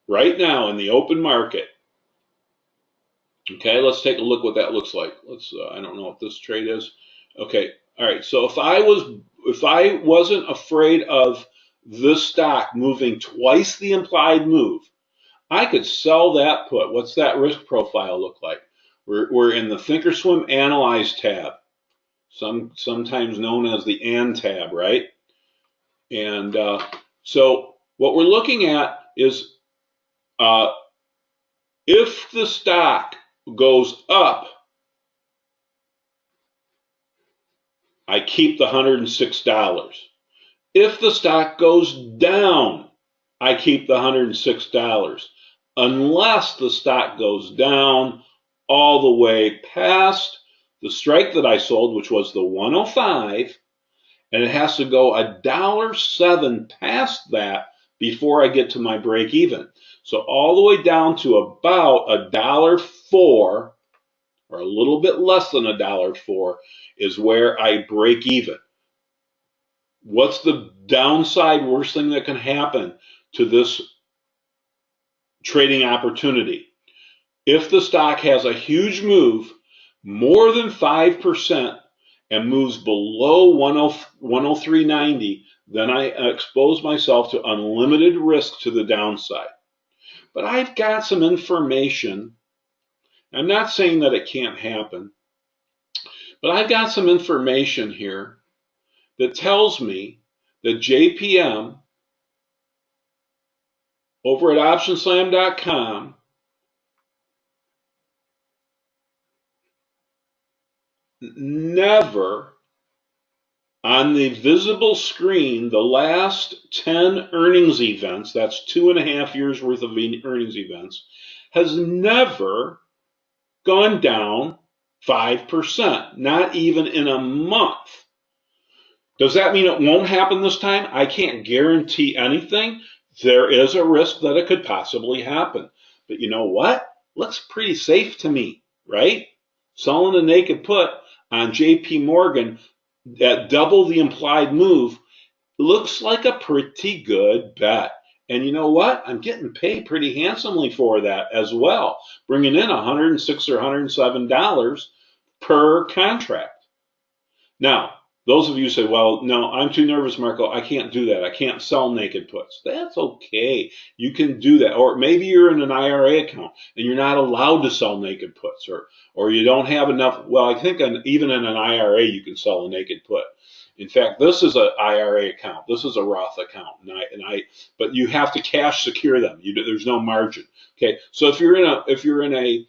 right now in the open market. Okay, let's take a look what that looks like. I don't know what this trade is. Okay, all right. So if I wasn't afraid of this stock moving twice the implied move, I could sell that put. What's that risk profile look like? We're in the Thinkorswim Analyze tab, sometimes known as the AN tab, right? And so what we're looking at is if the stock goes up, I keep the $106. If the stock goes down, I keep the $106, unless the stock goes down all the way past the strike that I sold, which was the 105, and it has to go $1.07 past that before I get to my break even. So all the way down to about $1.04, or a little bit less than $1.04, is where I break even. What's the downside worst thing that can happen to this trading opportunity? If the stock has a huge move, more than 5%, and moves below 103.90, then I expose myself to unlimited risk to the downside. But I've got some information. I'm not saying that it can't happen, but I've got some information here that tells me that JPM over at OptionSlam.com never on the visible screen, the last 10 earnings events, that's 2.5 years worth of earnings events, has never gone down 5%, not even in a month. Does that mean it won't happen this time? I can't guarantee anything. There is a risk that it could possibly happen. But you know what? Looks pretty safe to me, right? Selling a naked put on JP Morgan at double the implied move looks like a pretty good bet. And you know what? I'm getting paid pretty handsomely for that as well, bringing in $106 or $107 per contract. Now, those of you say, well, no, I'm too nervous, Marco. I can't do that. I can't sell naked puts. That's okay. You can do that. Or maybe you're in an IRA account and you're not allowed to sell naked puts, or you don't have enough. Well, I think even in an IRA, you can sell a naked put. In fact, this is an IRA account. This is a Roth account, but you have to cash secure them. There's no margin. Okay, so if you're in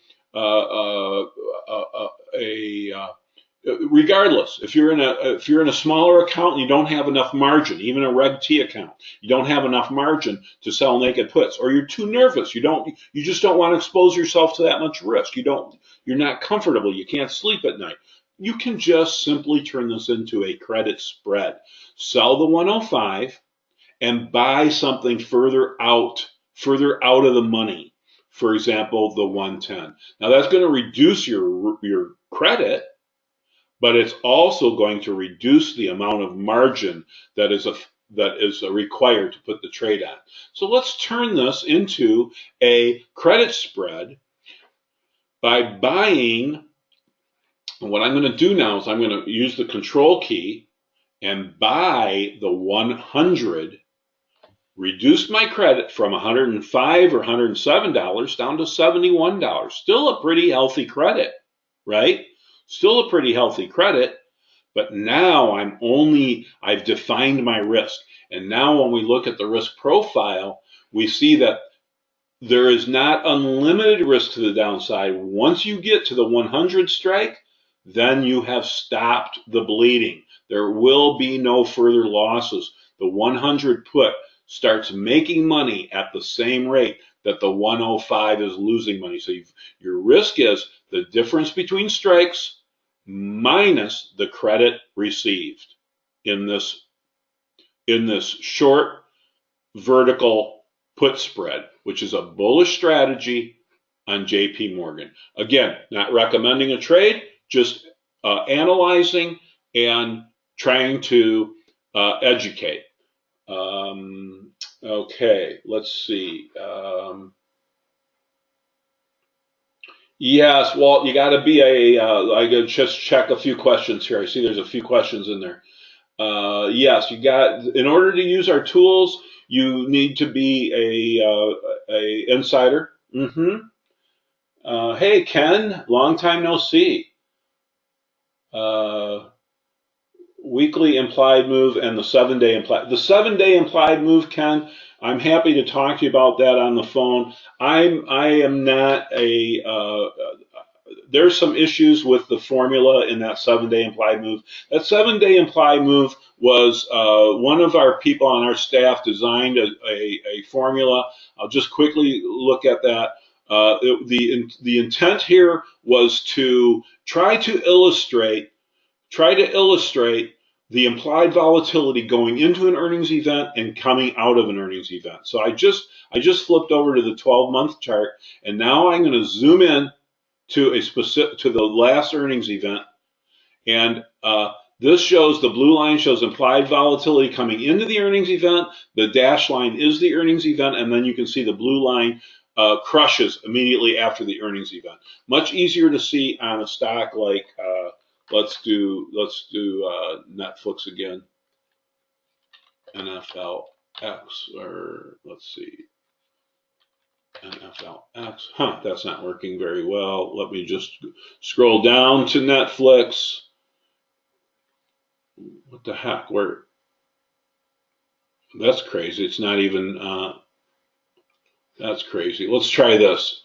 regardless, if you're in a smaller account and you don't have enough margin, even a Reg T account, you don't have enough margin to sell naked puts, or you're too nervous, you just don't want to expose yourself to that much risk. You're not comfortable, you can't sleep at night. You can just simply turn this into a credit spread. Sell the 105 and buy something further out of the money. For example, the 110. Now that's going to reduce your credit, but it's also going to reduce the amount of margin that is required to put the trade on. So let's turn this into a credit spread by buying. And what I'm going to do now is I'm going to use the control key and buy the 100, reduce my credit from $105 or $107 down to $71. Still a pretty healthy credit, right? Still a pretty healthy credit, but now I've defined my risk. And now when we look at the risk profile, we see that there is not unlimited risk to the downside. Once you get to the 100 strike, then you have stopped the bleeding. There will be no further losses. The 100 put starts making money at the same rate that the 105 is losing money. So your risk is the difference between strikes minus the credit received in this short vertical put spread, which is a bullish strategy on JP Morgan. Again, not recommending a trade, just analyzing and trying to educate. Okay, let's see. Yes, Walt, you got to be I got to just check a few questions here. I see there's a few questions in there. Yes, in order to use our tools, you need to be a insider. Hey, Ken, long time no see. Weekly implied move and the 7-day implied. The 7-day implied move, Ken, I'm happy to talk to you about that on the phone. I am not there's some issues with the formula in that 7-day implied move. That 7-day implied move was one of our people on our staff designed a formula. I'll just quickly look at that. The intent here was to try to illustrate the implied volatility going into an earnings event and coming out of an earnings event. So I just flipped over to the 12-month chart, and now I'm going to zoom in to the last earnings event, and this shows, the blue line shows implied volatility coming into the earnings event. The dashed line is the earnings event, and then you can see the blue line crushes immediately after the earnings event. Much easier to see on a stock like let's do Netflix again, NFLX, or let's see, NFLX. That's not working very well. Let me just scroll down to Netflix. What the heck? That's crazy. It's not even. That's crazy. Let's try this.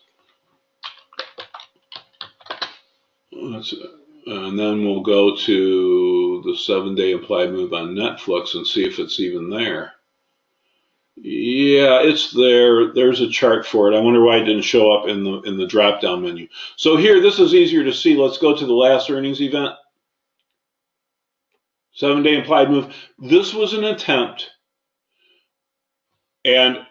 And then we'll go to the 7-day implied move on Netflix and see if it's even there. Yeah, it's there. There's a chart for it. I wonder why it didn't show up in the drop-down menu. So here, this is easier to see. Let's go to the last earnings event. 7-day implied move. This was an attempt, and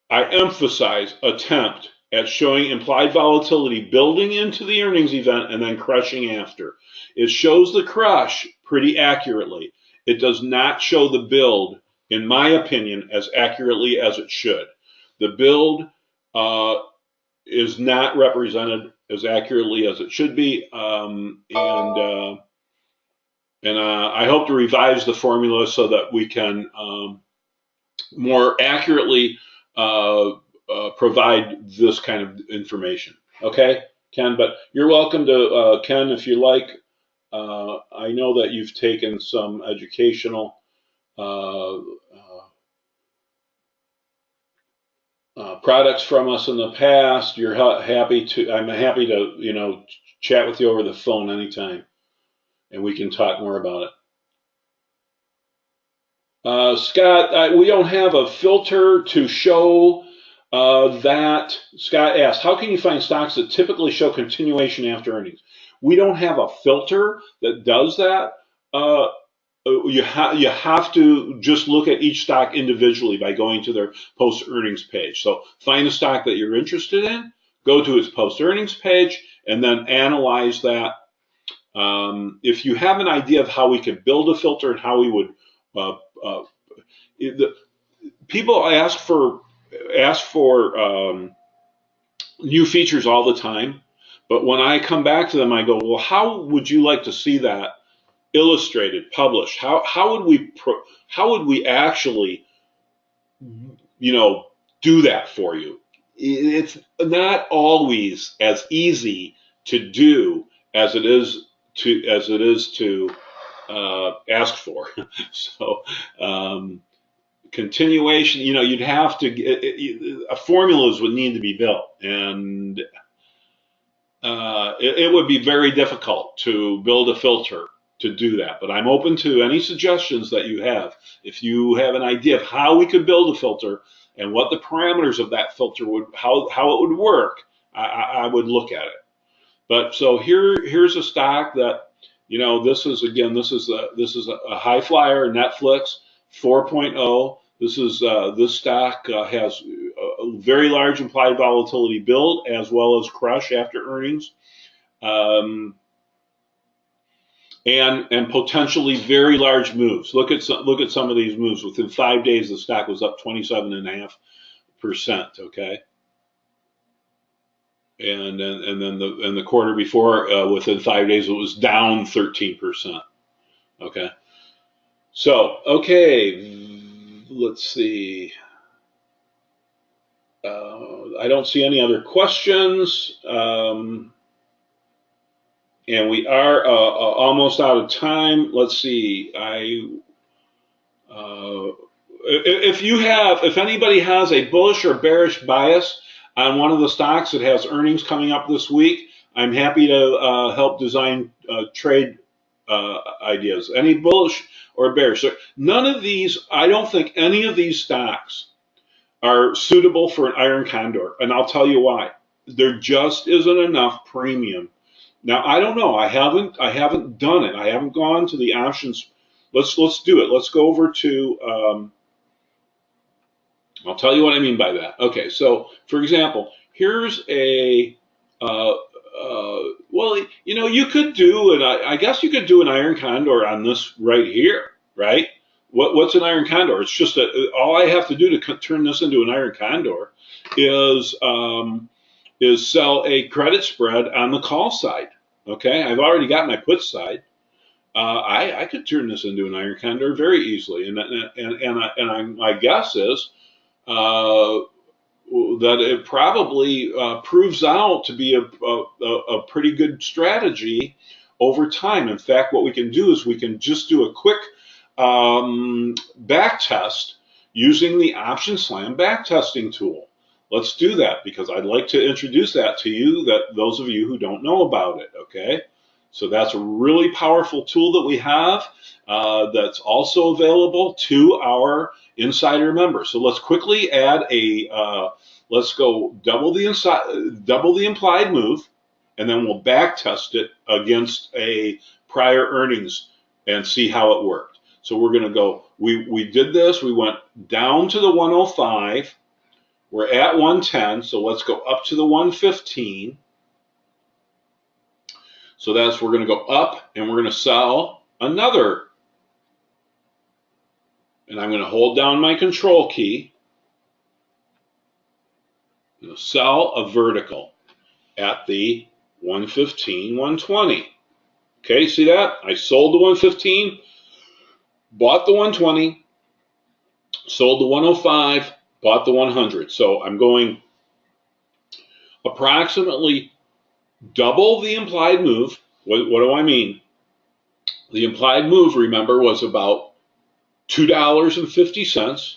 I emphasize attempt, at showing implied volatility building into the earnings event and then crushing after. It shows the crush pretty accurately. It does not show the build, in my opinion, as accurately as it should. The build is not represented as accurately as it should be, and I hope to revise the formula so that we can more accurately provide this kind of information. Okay, Ken, but you're welcome to, Ken, if you like. I know that you've taken some educational products from us in the past. I'm happy to, chat with you over the phone anytime, and we can talk more about it. Scott, we don't have a filter to show that. Scott asked, how can you find stocks that typically show continuation after earnings? We don't have a filter that does that. You have to just look at each stock individually by going to their post-earnings page. So find a stock that you're interested in, go to its post-earnings page, and then analyze that. If you have an idea of how we could build a filter and how we would, people ask for new features all the time, but when I come back to them, I go, well, how would you like to see that illustrated, published? How would we actually, do that for you? It's not always as easy to do as it is to ask for. So continuation, you'd have to formulas would need to be built, and it would be very difficult to build a filter to do that. But I'm open to any suggestions that you have. If you have an idea of how we could build a filter and what the parameters of that filter how it would work, I would look at it. But so here's a stock that, this is a high flyer, Netflix 4.0. This stock has a very large implied volatility build as well as crush after earnings, and potentially very large moves. Look at some of these moves. Within 5 days, the stock was up 27.5%. Okay, and then the quarter before, within 5 days, it was down 13%. Okay, so let's see. I don't see any other questions. And we are almost out of time. Let's see. If anybody has a bullish or bearish bias on one of the stocks that has earnings coming up this week, I'm happy to help design trade ideas. Any bullish or bearish? So none of these, I don't think any of these stocks are suitable for an iron condor, and I'll tell you why. There just isn't enough premium. Now, I don't know. I haven't done it. I haven't gone to the options. Let's do it. Let's go over to. I'll tell you what I mean by that. Okay, so for example, here's a. Well, you could do, and I guess you could do an iron condor on this right here, right? What's an iron condor? It's just all I have to do to turn this into an iron condor is sell a credit spread on the call side. Okay, I've already got my put side. I could turn this into an iron condor very easily, and my guess is that it probably proves out to be a pretty good strategy over time. In fact, what we can do is we can just do a quick back test using the OptionSlam back testing tool. Let's do that because I'd like to introduce that to you, those of you who don't know about it, okay? So that's a really powerful tool that we have that's also available to our insider members. So let's quickly add let's go double the implied move, and then we'll back test it against a prior earnings and see how it worked. So we're going to go, we did this, we went down to the 105, we're at 110, so let's go up to the 115. So we're going to go up and we're going to sell another. And I'm going to hold down my control key. I'm going to sell a vertical at the 115, 120. Okay, see that? I sold the 115, bought the 120, sold the 105, bought the 100. So I'm going approximately double the implied move. What do I mean? The implied move, remember, was about $2.50.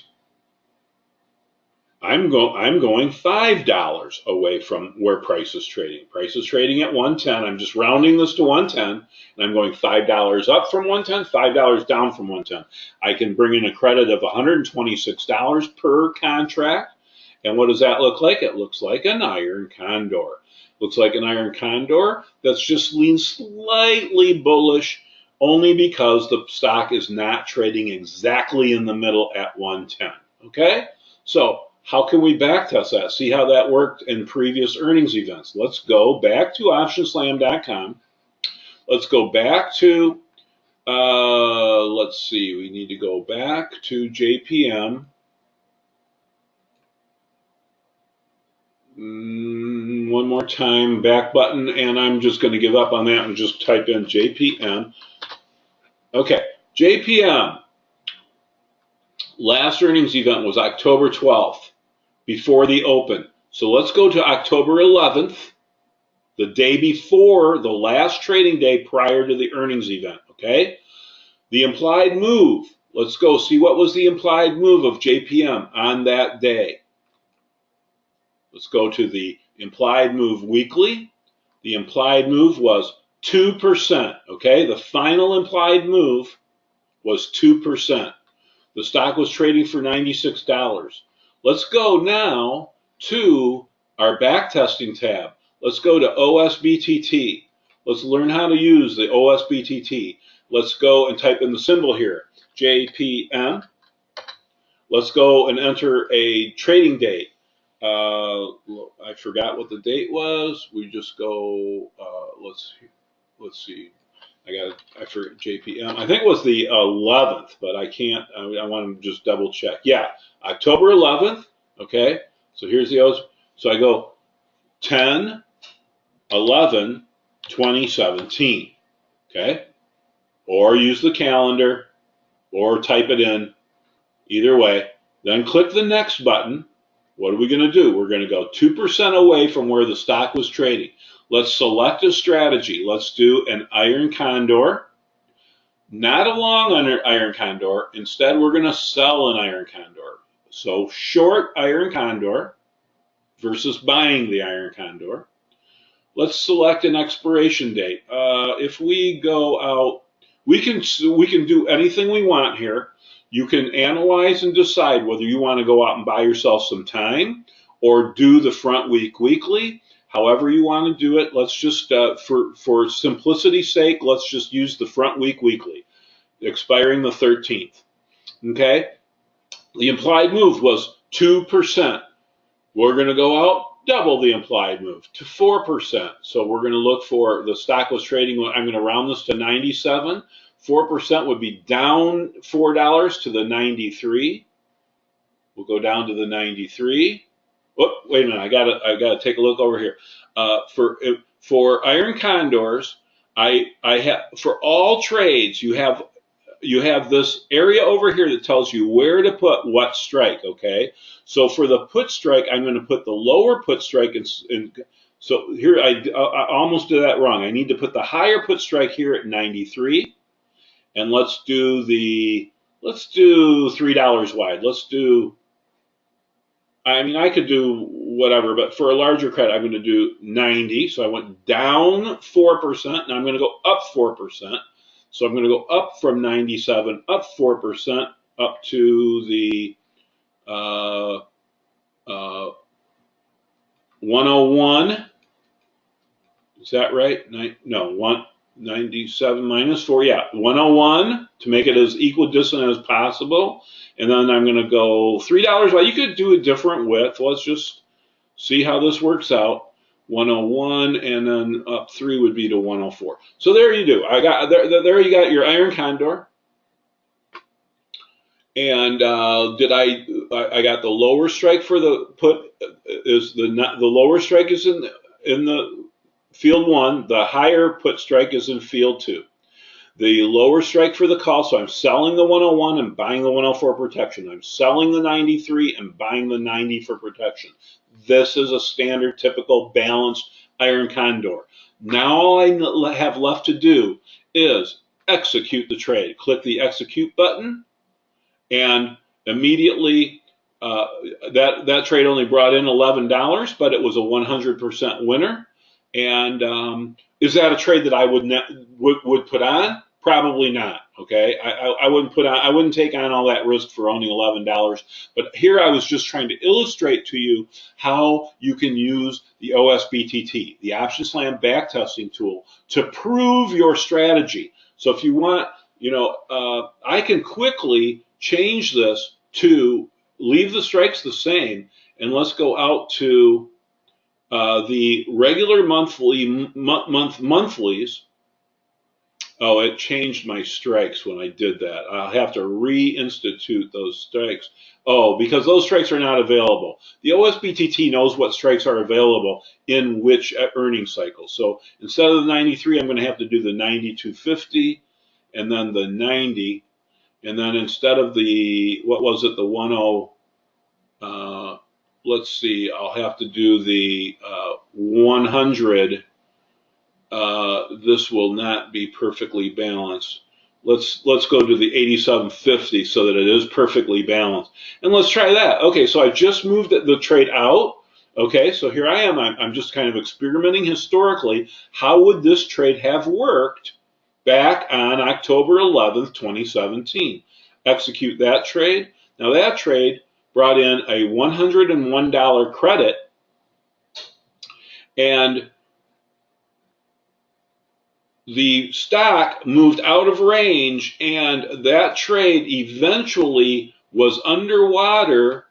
I'm going $5 away from where price is trading. Price is trading at 110. I'm just rounding this to 110, and I'm going $5 up from 110, $5 down from 110. I can bring in a credit of $126 per contract. And what does that look like? It looks like an iron condor. Looks like an iron condor that's just leaned slightly bullish only because the stock is not trading exactly in the middle at 110. Okay? So how can we backtest that? See how that worked in previous earnings events. Let's go back to OptionSlam.com. Let's go back to, let's see, we need to go back to JPM. One more time, back button, and I'm just going to give up on that and just type in JPM. Okay, JPM. Last earnings event was October 12th, before the open. So let's go to October 11th, the day before, the last trading day prior to the earnings event, okay? The implied move, let's go see what was the implied move of JPM on that day. Let's go to the implied move weekly. The implied move was 2%, okay? The final implied move was 2%. The stock was trading for $96. Let's go now to our backtesting tab. Let's go to OSBTT. Let's learn how to use the OSBTT. Let's go and type in the symbol here, JPM. Let's go and enter a trading date. I forgot what the date was. We just go. Let's see. I forget JPM. I think it was the 11th, but I can't. I want to just double check. Yeah, October 11th. Okay. So here's the O's. So I go 10/11/2017. Okay. Or use the calendar, or type it in. Either way. Then click the next button. What are we going to do? We're going to go 2% away from where the stock was trading. Let's select a strategy. Let's do an iron condor. Not a long iron condor. Instead, we're going to sell an iron condor. So short iron condor versus buying the iron condor. Let's select an expiration date. If we go out, we can do anything we want here. You can analyze and decide whether you want to go out and buy yourself some time or do the front week weekly. However you want to do it, let's just, for simplicity's sake, let's just use the front week weekly, expiring the 13th. Okay? The implied move was 2%. We're going to go out, double the implied move to 4%. So we're going to look for, the stock was trading, I'm going to round this to 97. 4% would be down $4 to the 93. We'll go down to the 93. Oh, wait a minute, I gotta take a look over here. For iron condors, I have, for all trades, you have this area over here that tells you where to put what strike, okay? So for the put strike, I'm going to put the lower put strike in. So here, I almost did that wrong. I need to put the higher put strike here at 93. And let's do $3 wide. I could do whatever, but for a larger credit, I'm going to do 90. So I went down 4%, and I'm going to go up 4%. So I'm going to go up from 97, up 4%, up to the 101. Is that right? No, 197 minus 4. Yeah, 101 to make it as equidistant as possible. And then I'm going to go $3 wide. You could do a different width. Let's just see how this works out. 101, and then up 3 would be to 104. So there you do. I got there. You got your iron condor, and I got the lower strike for the put. Is the lower strike is in the field 1. The higher put strike is in field 2. The lower strike for the call, so I'm selling the 101 and buying the 104 protection. I'm selling the 93 and buying the 90 for protection. This is a standard, typical, balanced iron condor. Now all I have left to do is execute the trade. Click the execute button, and immediately that trade only brought in $11, but it was a 100% winner. And is that a trade that I would put on? Probably not. Okay, I wouldn't take on all that risk for owning $11. But here I was just trying to illustrate to you how you can use the OSBTT, the OptionSlam backtesting tool, to prove your strategy. So if you want, I can quickly change this to leave the strikes the same, and let's go out to the regular monthlies. Oh, it changed my strikes when I did that. I'll have to reinstitute those strikes. Oh, because those strikes are not available. The OSBTT knows what strikes are available in which earning cycle. So instead of the 93, I'm going to have to do the 92.50 and then the 90. And then instead of the, what was it, the 10, let's see, I'll have to do the 100. This will not be perfectly balanced. Let's go to the 87.50 so that it is perfectly balanced. And let's try that. Okay, so I just moved the trade out. Okay, so here I am. I'm just kind of experimenting historically. How would this trade have worked back on October 11th, 2017? Execute that trade. Now that trade brought in a $101 credit, and the stock moved out of range, and that trade eventually was underwater,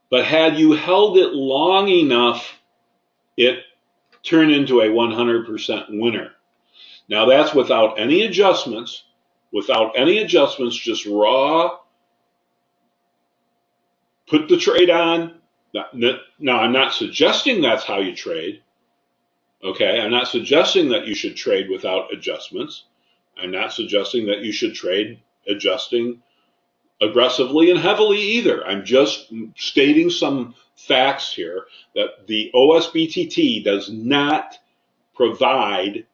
but had you held it long enough, it turned into a 100% winner. Now that's without any adjustments, just raw, put the trade on. Now I'm not suggesting that's how you trade. Okay, I'm not suggesting that you should trade without adjustments. I'm not suggesting that you should trade adjusting aggressively and heavily either. I'm just stating some facts here that the OSBTT does not provide,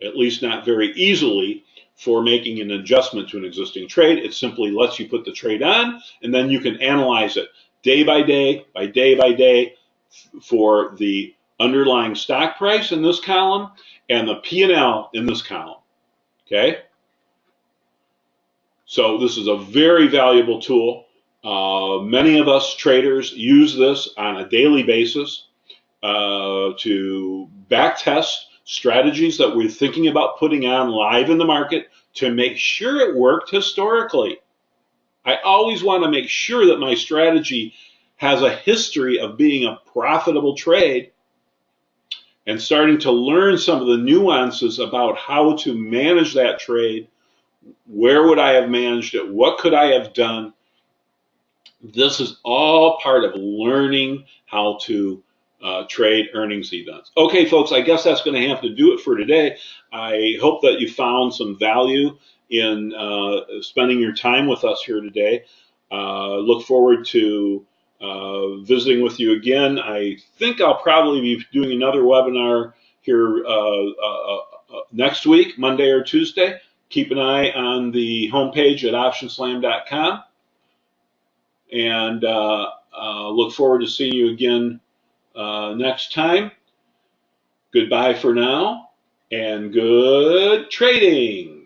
at least not very easily, for making an adjustment to an existing trade. It simply lets you put the trade on, and then you can analyze it day by day, for the underlying stock price in this column and the P&L in this column. Okay? So this is a very valuable tool. Many of us traders use this on a daily basis to backtest strategies that we're thinking about putting on live in the market to make sure it worked historically. I always want to make sure that my strategy has a history of being a profitable trade, and starting to learn some of the nuances about how to manage that trade. Where would I have managed it? What could I have done? This is all part of learning how to trade earnings events. Okay, folks, I guess that's going to have to do it for today. I hope that you found some value in spending your time with us here today. Look forward to visiting with you again. I think I'll probably be doing another webinar here next week, Monday or Tuesday. Keep an eye on the homepage at OptionSlam.com, and look forward to seeing you again next time. Goodbye for now, and good trading.